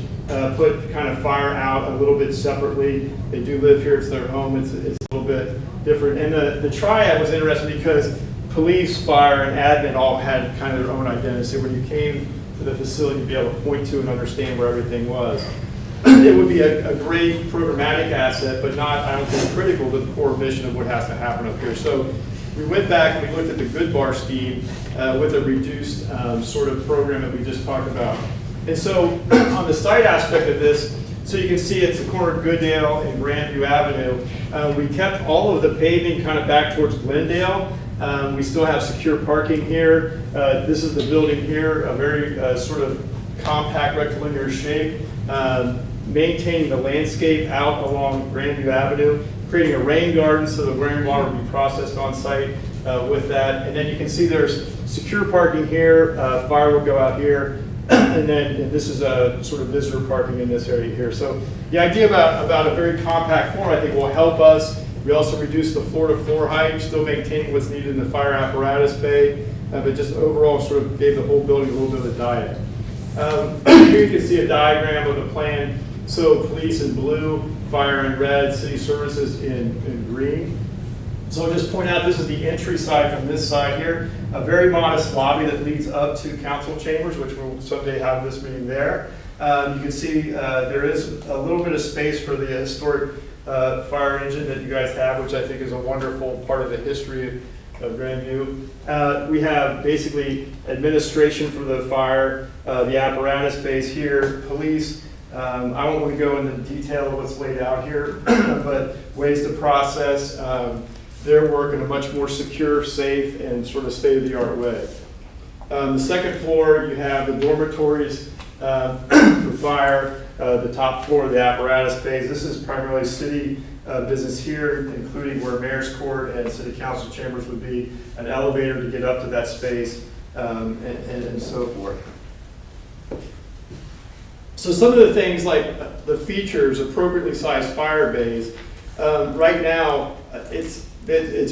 put kind of fire out a little bit separately. They do live here, it's their home, it's a little bit different. And the triad was interesting because police, fire, and admin all had kind of their own identity. So when you came to the facility, you'd be able to point to and understand where everything was. It would be a great programmatic asset, but not, I don't think, critical to the core mission of what has to happen up here. So we went back and we looked at the Good Bar scheme with a reduced sort of program that we just talked about. And so on the site aspect of this, so you can see it's the corner of Goodale and Grandview Avenue. We kept all of the paving kind of back towards Glendale. We still have secure parking here. This is the building here, a very sort of compact rectilinear shape. Maintaining the landscape out along Grandview Avenue, creating a rain garden so the rainwater will be processed on site with that. And then you can see there's secure parking here, fire would go out here, and then this is a sort of visitor parking in this area here. So the idea about a very compact form, I think, will help us. We also reduce the floor-to-floor height, still maintaining what's needed in the fire apparatus bay, but just overall sort of gave the whole building a little bit of a diet. Here you can see a diagram of the plan. So police in blue, fire in red, city services in green. So I'll just point out this is the entry side from this side here. A very modest lobby that leads up to council chambers, which we'll someday have this meeting there. You can see there is a little bit of space for the historic fire engine that you guys have, which I think is a wonderful part of the history of Grandview. We have basically administration for the fire, the apparatus base here, police. I won't really go into detail of what's laid out here, but ways to process their work in a much more secure, safe, and sort of state-of-the-art way. The second floor, you have the dormitories for fire, the top floor, the apparatus bays. This is primarily city business here, including where mayor's court and city council chambers would be, an elevator to get up to that space, and so forth. So some of the things like the features, appropriately sized fire bays, right now it's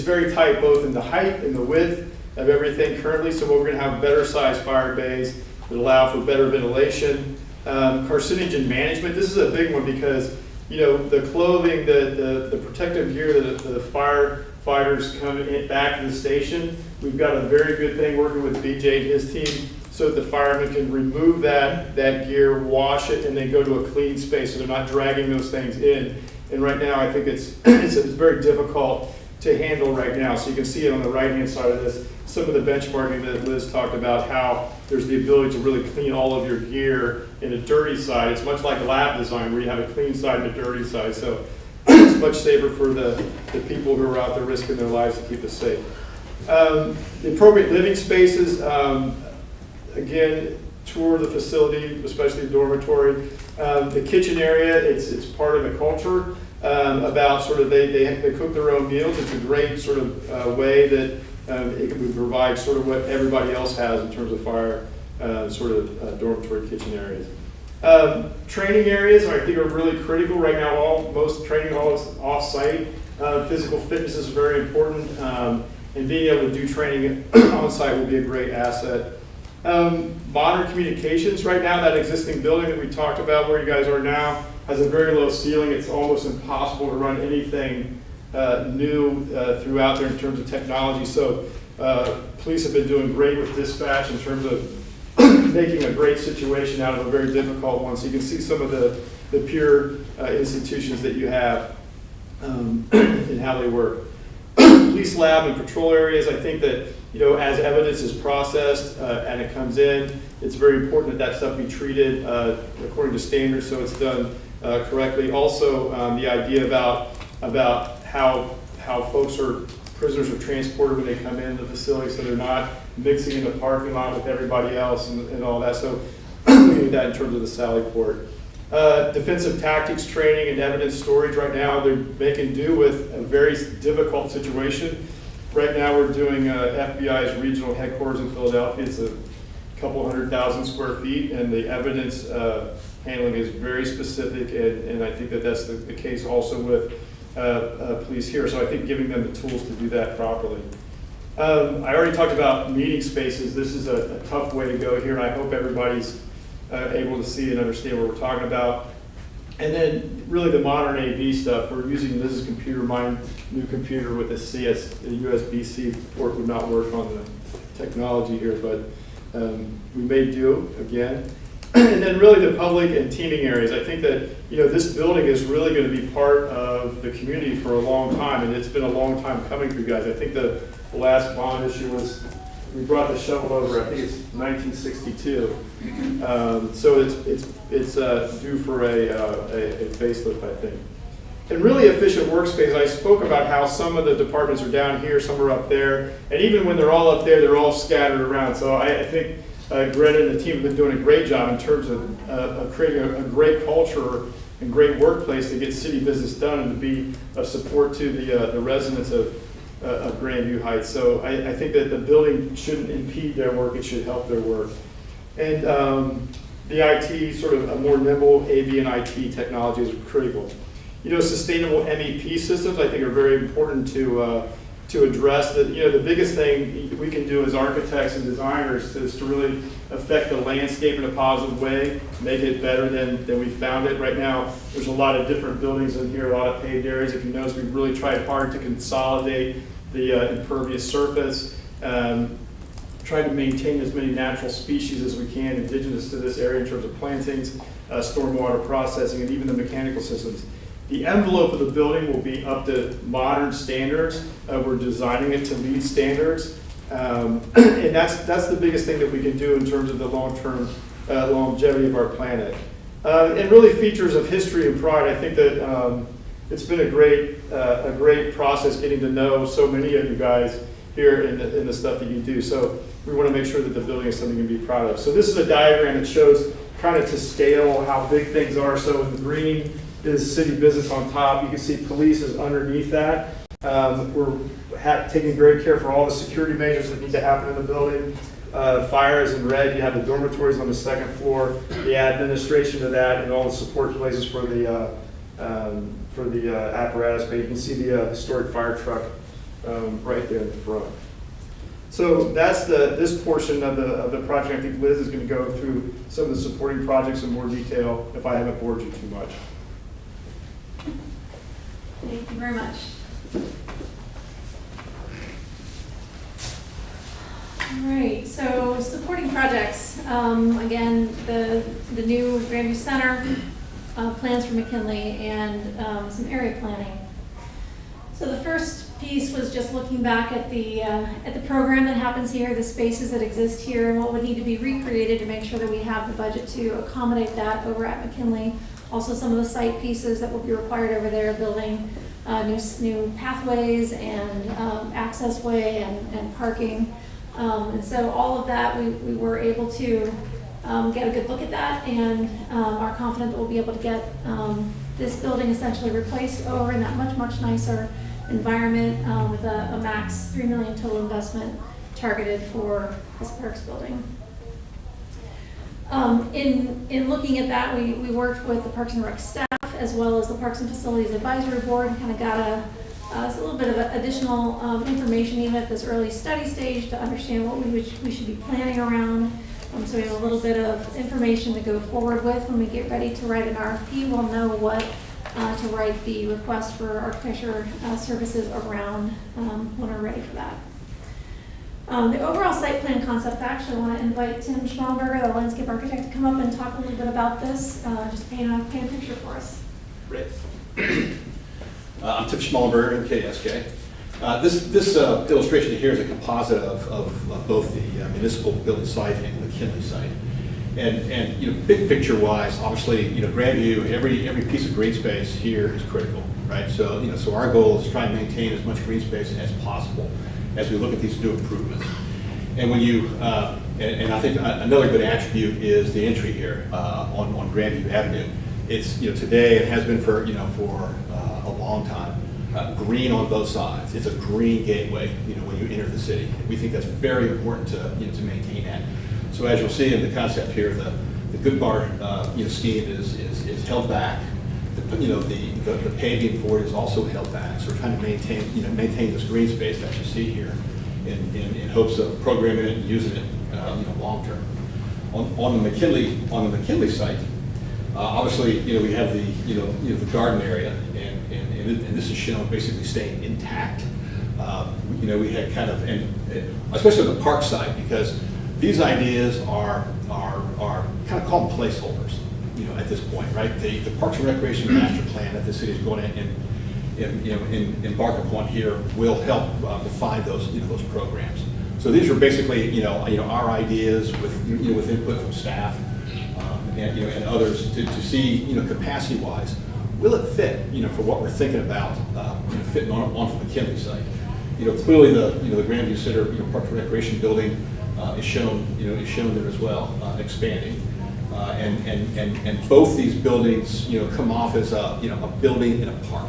very tight both in the height and the width of everything currently. So we're going to have better sized fire bays that allow for better ventilation. Carcinogen management, this is a big one because the clothing, the protective gear that the firefighters come back to the station, we've got a very good thing working with BJ and his team, so that the firemen can remove that gear, wash it, and then go to a clean space so they're not dragging those things in. And right now, I think it's very difficult to handle right now. So you can see it on the right-hand side of this, some of the benchmarking that Liz talked about, how there's the ability to really clean all of your gear in a dirty side. It's much like lab design where you have a clean side and a dirty side. So it's much safer for the people who are out there risking their lives to keep us safe. The appropriate living spaces, again, tour the facility, especially the dormitory. The kitchen area, it's part of the culture about sort of they cook their own meals. It's a great sort of way that it can provide sort of what everybody else has in terms of fire sort of dormitory kitchen areas. Training areas, I think, are really critical right now. Most training halls off-site. Physical fitness is very important, and being able to do training on-site will be a great asset. Modern communications right now, that existing building that we talked about where you guys are now has a very low ceiling. It's almost impossible to run anything new throughout there in terms of technology. So police have been doing great with dispatch in terms of making a great situation out of a very difficult one. So you can see some of the pure institutions that you have and how they work. Police lab and patrol areas, I think that as evidence is processed and it comes in, it's very important that stuff be treated according to standards, so it's done correctly. Also, the idea about how prisoners are transported when they come into the facility, so they're not mixing in the parking lot with everybody else and all that. So looking at that in terms of the Sally Port. Defensive tactics training and evidence storage right now, they're making do with a very difficult situation. Right now we're doing FBI's regional headquarters in Philadelphia. It's a couple 100,000 square feet, and the evidence handling is very specific, and I think that that's the case also with police here. So I think giving them the tools to do that properly. I already talked about meeting spaces. This is a tough way to go here, and I hope everybody's able to see and understand what we're talking about. And then really the modern AV stuff. We're using Liz's computer, my new computer with a USB-C port would not work on the technology here, but we may do again. And then really the public and teaming areas. I think that, this building is really going to be part of the community for a long time, and it's been a long time coming for you guys. I think the last bond issue was, we brought the shovel over, I think it's 1962. So it's due for a facelift, I think. And really efficient workspace. I spoke about how some of the departments are down here, some are up there, and even when they're all up there, they're all scattered around. So I think Greta and the team have been doing a great job in terms of creating a great culture and great workplace to get city business done and to be a support to the residents of Grandview Heights. So I think that the building shouldn't impede their work, it should help their work. And the IT, sort of a more nimble AV and IT technology is critical. Sustainable MEP systems I think are very important to address. That the biggest thing we can do as architects and designers is to really affect the landscape in a positive way, make it better than we found it. Right now, there's a lot of different buildings in here, a lot of paved areas. If you notice, we've really tried hard to consolidate the impervious surface, trying to maintain as many natural species as we can indigenous to this area in terms of plantings, stormwater processing, and even the mechanical systems. The envelope of the building will be up to modern standards. We're designing it to meet standards. And that's the biggest thing that we can do in terms of the long-term longevity of our planet. And really features of history and pride. I think that it's been a great process getting to know so many of you guys here in the stuff that you do. So we want to make sure that the building is something you can be proud of. So this is a diagram that shows kind of to scale how big things are. So in the green is city business on top. You can see police is underneath that. We're taking great care for all the security measures that need to happen in the building. Fire is in red. You have the dormitories on the second floor, the administration of that, and all the support places for the apparatus. But you can see the historic fire truck right there in the front. So that's this portion of the project. I think Liz is going to go through some of the supporting projects in more detail if I haven't bored you too much. Thank you very much. All right, so supporting projects. Again, the new Grandview Center, plans for McKinley, and some area planning. So the first piece was just looking back at the program that happens here, the spaces that exist here, and what would need to be recreated to make sure that we have the budget to accommodate that over at McKinley. Also, some of the site pieces that will be required over there, building new pathways and access way and parking. And so all of that, we were able to get a good look at that, and are confident that we'll be able to get this building essentially replaced over in that much nicer environment with a max $3 million total investment targeted for this Parks building. In looking at that, we worked with the Parks and Rec staff as well as the Parks and Facilities Advisory Board and kind of got a little bit of additional information even at this early study stage to understand what we should be planning around. So we have a little bit of information to go forward with. When we get ready to write an RFP, we'll know what to write the request for architecture services around when we're ready for that. The overall site plan concept, actually, I want to invite Tim Schmalberger, the landscape architect, to come up and talk a little bit about this, just paint a picture for us. Great. I'm Tim Schmalberger, KSK. This illustration here is a composite of both the municipal building site and the McKinley site. And big picture wise, obviously, Grandview, every piece of green space here is critical, right? So, so our goal is to try and maintain as much green space as possible as we look at these new improvements. And when you, and I think another good attribute is the entry here on Grandview Avenue. It's, today, it has been for a long time, green on both sides. It's a green gateway, when you enter the city. We think that's very important to maintain that. So as you'll see in the concept here, the Good Bar scheme is held back. The paving for it is also held back. So we're trying to maintain this green space that you see here in hopes of programming it and using it long term. On the McKinley site, obviously we have the garden area and this is shown basically staying intact. We had kind of, and especially on the park side, because These ideas are kind of called placeholders, you know, at this point, right? The Parks and Recreation Master Plan that the city is going to embark upon here will help define those, you know, those programs. So these are basically, you know, our ideas with input from staff and others to see, you know, capacity-wise, will it fit, you know, for what we're thinking about, you know, fitting onto the McKinley site. You know, clearly the Grandview Center, you know, Parks and Recreation building is shown there as well, expanding. And both these buildings, you know, come off as a building in a park.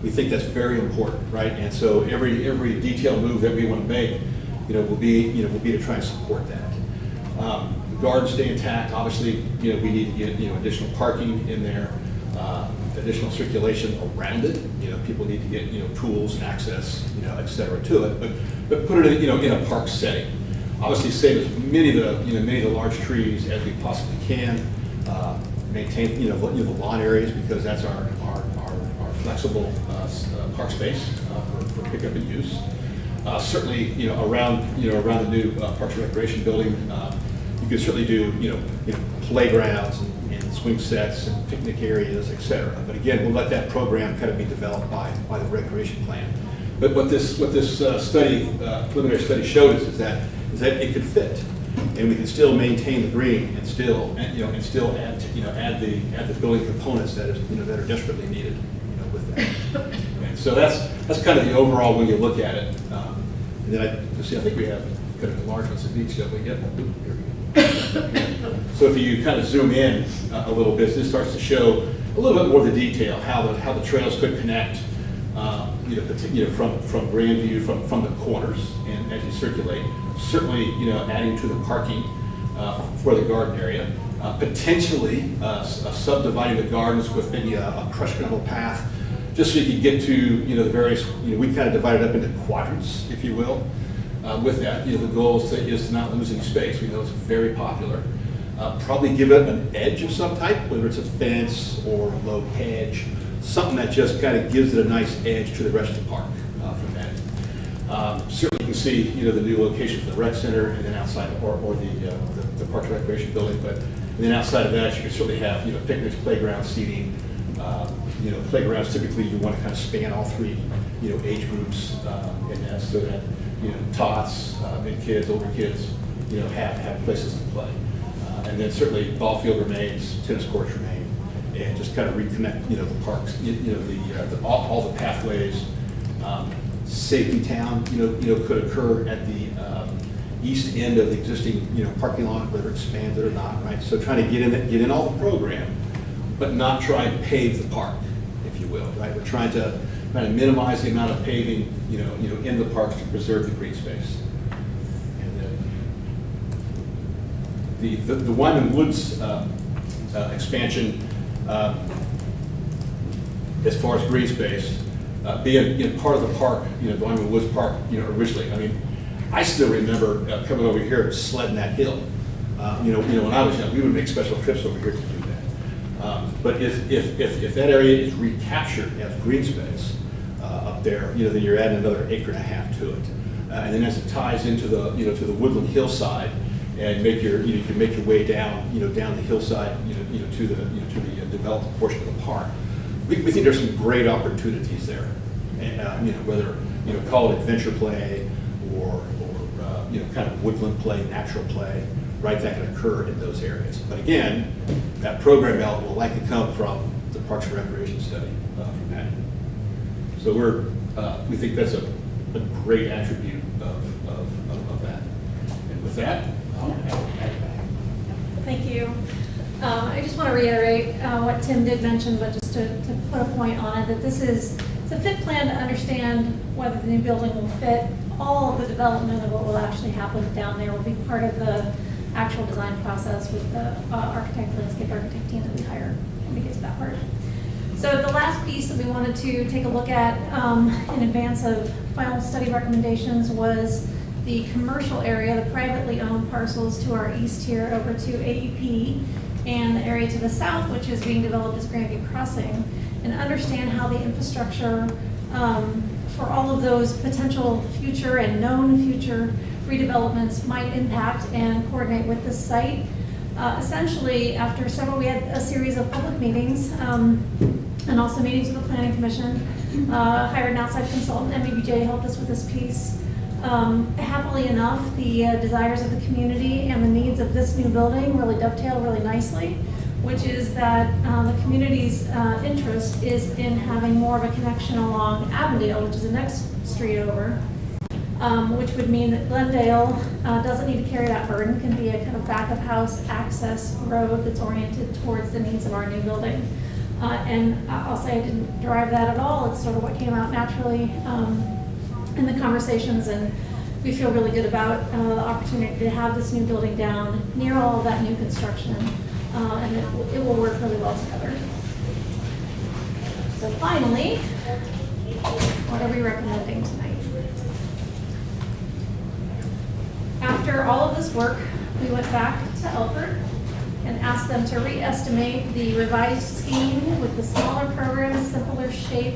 We think that's very important, right? And so every detailed move that we want to make, you know, will be to try and support that. The gardens stay intact. Obviously, you know, we need to get, you know, additional parking in there, additional circulation around it. You know, people need to get, you know, tools and access, you know, et cetera, to it. But put it in, you know, in a park setting. Obviously, save as many of the large trees as we possibly can. Maintain, you know, the lawn areas, because that's our flexible park space for pickup and use. Certainly, you know, around the new Parks and Recreation building, you could certainly do, you know, playgrounds and swing sets and picnic areas, et cetera. But again, we'll let that program kind of be developed by the recreation plan. But what this preliminary study showed us is that it could fit, and we can still maintain the green and still add the building components that are desperately needed, you know, with that. And so that's kind of the overall when you look at it. And then I think we have kind of enlargements of each that we get. Here we go. So if you kind of zoom in a little bit, this starts to show a little bit more of the detail, how the trails could connect, from Grandview, from the corners, and as you circulate, certainly, you know, adding to the parking for the garden area, potentially subdividing the gardens with maybe a crushed gravel path, just so you could get to, you know, the various, you know, we kind of divided up into quadrants, if you will. With that, you know, the goal is to not lose any space. We know it's very popular. Probably give it an edge of some type, whether it's a fence or a low hedge, something that just kind of gives it a nice edge to the rest of the park from that. Certainly you can see, you know, the new location for the rec center, and then outside, or the Parks and Recreation building, and then outside of that, you can certainly have, you know, picnics, playground seating. You know, playgrounds typically you want to kind of span all three, you know, age groups, and that, so that, you know, tots, mid kids, older kids, you know, have places to play. And then certainly ball field remains, tennis courts remain, and just kind of reconnect, you know, the parks, you know, all the pathways. Safety Town, you know, could occur at the east end of the existing, you know, parking lot, whether it's expanded or not, right? So trying to get in all the program, but not try and pave the park, if you will, right? We're trying to minimize the amount of paving, you know, in the parks to preserve the green space. And the Wyman Woods expansion, as far as green space, being, you know, part of the park, you know, the Wyman Woods Park, you know, originally. I mean, I still remember coming over here and sledding that hill. You know, when I was young, we would make special trips over here to do that. But if that area is recaptured as green space up there, you know, then you're adding another 1.5 acres to it. And then as it ties into the, you know, to the woodland hillside, and you can make your way down, you know, down the hillside, to the developed portion of the park. We think there's some great opportunities there, and you know, whether, you know, call it adventure play or you know, kind of woodland play, natural play, right? That can occur in those areas. But again, that program element will likely come from the Parks and Recreation study from that. So we think that's a great attribute of that. And with that, Thank you. I just want to reiterate what Tim did mention, but just to put a point on it, that it's a fit plan to understand whether the new building will fit. All of the development of what will actually happen down there will be part of the actual design process with the landscape architect team that we hire when we get to that part. So the last piece that we wanted to take a look at in advance of final study recommendations was the commercial area, the privately owned parcels to our east here over to AEP, and the area to the south, which is being developed as Grandview Crossing, and understand how the infrastructure for all of those potential future and known future redevelopments might impact and coordinate with this site. Essentially, after we had a series of public meetings, and also meetings with the Planning Commission, hired an outside consultant, MBJ helped us with this piece. Happily enough, the desires of the community and the needs of this new building really dovetail really nicely, which is that the community's interest is in having more of a connection along Avondale, which is the next street over, which would mean that Glendale doesn't need to carry that burden, can be a kind of back of house access road that's oriented towards the needs of our new building. And I'll say I didn't drive that at all. It's sort of what came out naturally in the conversations, and we feel really good about the opportunity to have this new building down near all of that new construction, and it will work really well together. So finally, what are we recommending tonight? After all of this work, we went back to Elford and asked them to re-estimate the revised scheme with the smaller programs, simpler shape,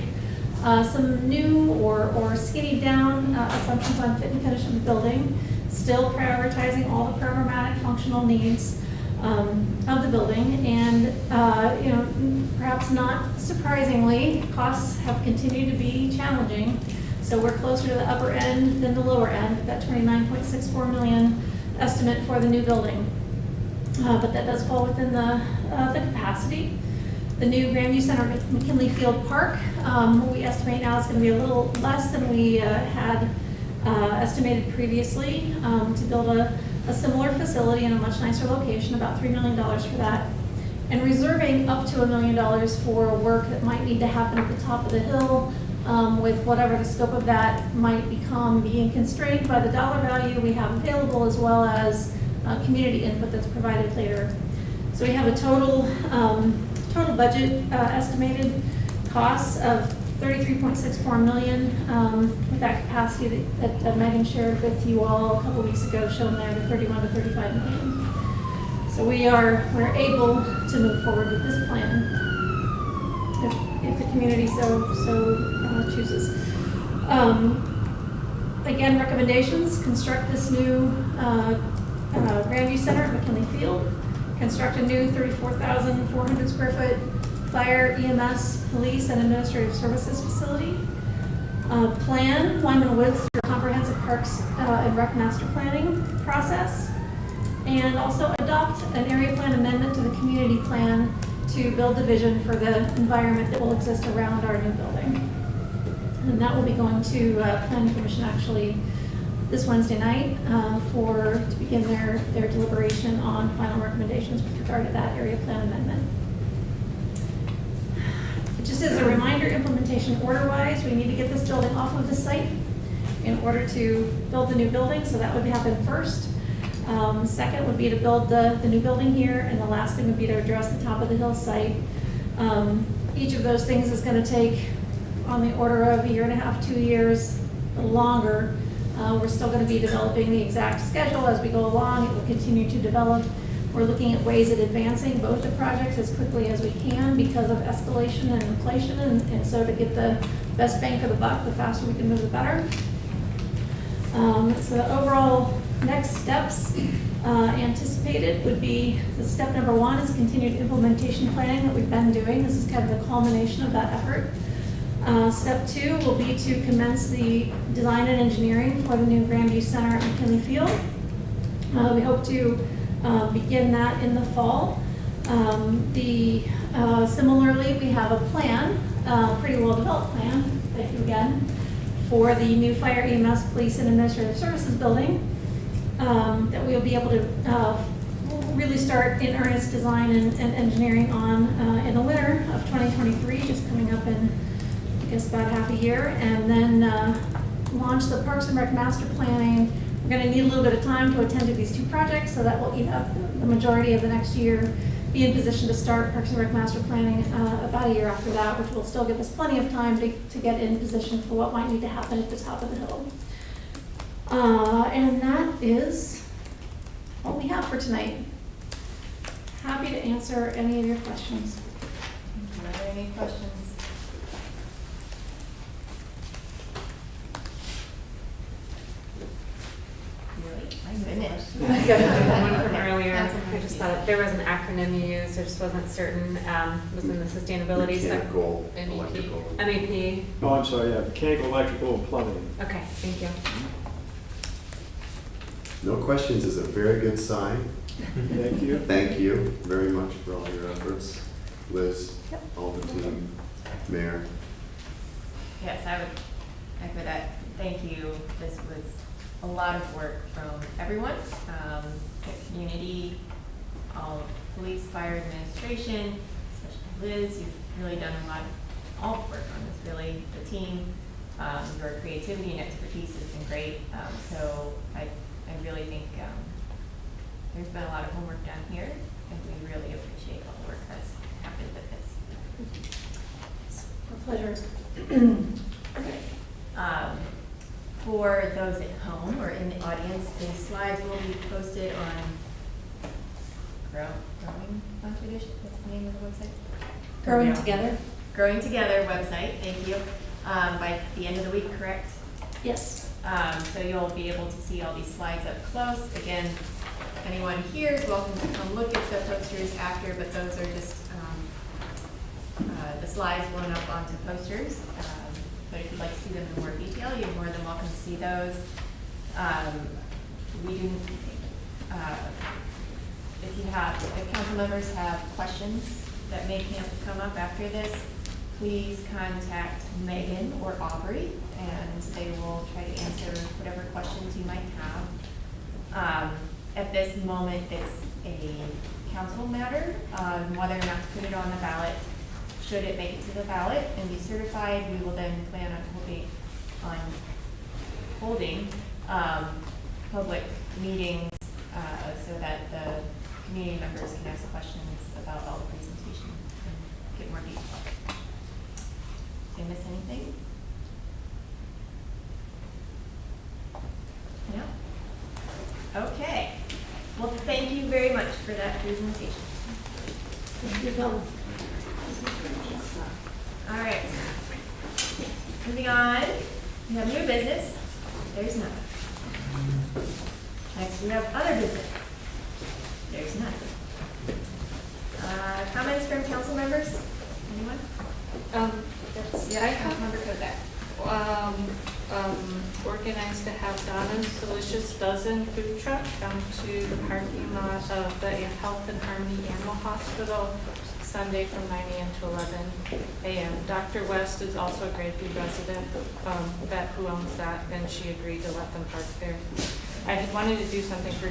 some new or skinny down assumptions on fit and finish of the building, still prioritizing all the programmatic functional needs of the building. And perhaps not surprisingly, costs have continued to be challenging. So we're closer to the upper end than the lower end, that $29.64 million estimate for the new building. But that does fall within the capacity. The new Grandview Center McKinley Field Park, we estimate now is going to be a little less than we had estimated previously to build a similar facility in a much nicer location, about $3 million for that. And reserving up to $1 million for work that might need to happen at the top of the hill, with whatever the scope of that might become, being constrained by the dollar value we have available, as well as community input that's provided later. So we have a total budget estimated costs of $33.64 million, with that capacity that Megan shared with you all a couple weeks ago, shown there, the 31 to 35 million. So we're able to move forward with this plan if the community so chooses. Again, recommendations: construct this new Grandview Center at McKinley Field, construct a new 34,400 square foot fire, EMS, police, and administrative services facility. Plan Lyman Woods through a comprehensive parks and rec master planning process, and also adopt an area plan amendment to the community plan to build the vision for the environment that will exist around our new building. And that will be going to Planning Commission actually this Wednesday night to begin their deliberation on final recommendations with regard to that area plan amendment. Just as a reminder, implementation order-wise, we need to get this building off of the site in order to build the new building, so that would happen first. Second would be to build the new building here, and the last thing would be to address the top of the hill site. Each of those things is going to take on the order of 1.5 to 2 years, a little longer. We're still going to be developing the exact schedule as we go along. It will continue to develop. We're looking at ways of advancing both the projects as quickly as we can because of escalation and inflation, and so to get the best bang for the buck, the faster we can move, the better. So the overall next steps anticipated would be, the step number 1 is continued implementation planning that we've been doing. This is kind of the culmination of that effort. Step 2 will be to commence the design and engineering for the new Grandview Center at McKinley Field. We hope to begin that in the fall. Similarly, we have a plan, pretty well developed plan, thank you again, for the new fire, EMS, police, and administrative services building that we'll be able to really start in earnest design and engineering on in the winter of 2023, just coming up in, I guess, about half a year, and then launch the Parks and Rec master planning. We're going to need a little bit of time to attend to these 2 projects, so that will eat up the majority of the next year. Be in position to start Parks and Rec master planning about a year after that, which will still give us plenty of time to get in position for what might need to happen at the top of the hill. And that is all we have for tonight. Happy to answer any of your questions. Are there any questions? You're I got one from earlier. I just thought there was an acronym you used, I just wasn't certain, was in the sustainability section. Mechanical, MEP. electrical. MEP, Oh, I'm sorry, yeah, mechanical, electrical, and plumbing. okay, thank you. No questions is a very good sign. Thank you. Thank you very much for all your efforts. Liz, all the team, Mayor. Yes, I would echo that. Thank you. This was a lot of work from everyone, the community, all of police, fire administration, especially Liz. You've really done a lot of all the work on this, really. The team, your creativity and expertise has been great. So I really think there's been a lot of homework done here, and we really appreciate all the work that's happened with this. A pleasure. For those at home or in the audience, the slides will be posted on Growing Foundation. What's the name of the website? Growing Together? Growing Together website. Thank you. By the end of the week, correct? Yes. So you'll be able to see all these slides up close. Again, anyone here is welcome to come look at the posters after, but those are just the slides blown up onto posters. But if you'd like to see them in more detail, you're more than welcome to see those. If council members have questions that may come up after this, please contact Megan or Aubrey, and they will try to answer whatever questions you might have. At this moment, it's a council matter on whether or not to put it on the ballot. Should it make it to the ballot and be certified, we will then plan on holding public meetings so that the community members can ask questions about all the presentations and get more detail. Did I miss anything? No? Okay. Well, thank you very much for that presentation. Thank you, Bill. All right. Moving on, we have new business. There's none. Next, we have other business. There's none. Comments from council members? Anyone? Yeah, I have Councilmember Kozak. Organized to have Donna's Delicious Dozen food truck come to the parking lot of the Health and Harmony Animal Hospital Sunday from 9 a.m. to 11 a.m. Dr. West is also a Grandview resident who owns that, and she agreed to let them park there. I had wanted to do something for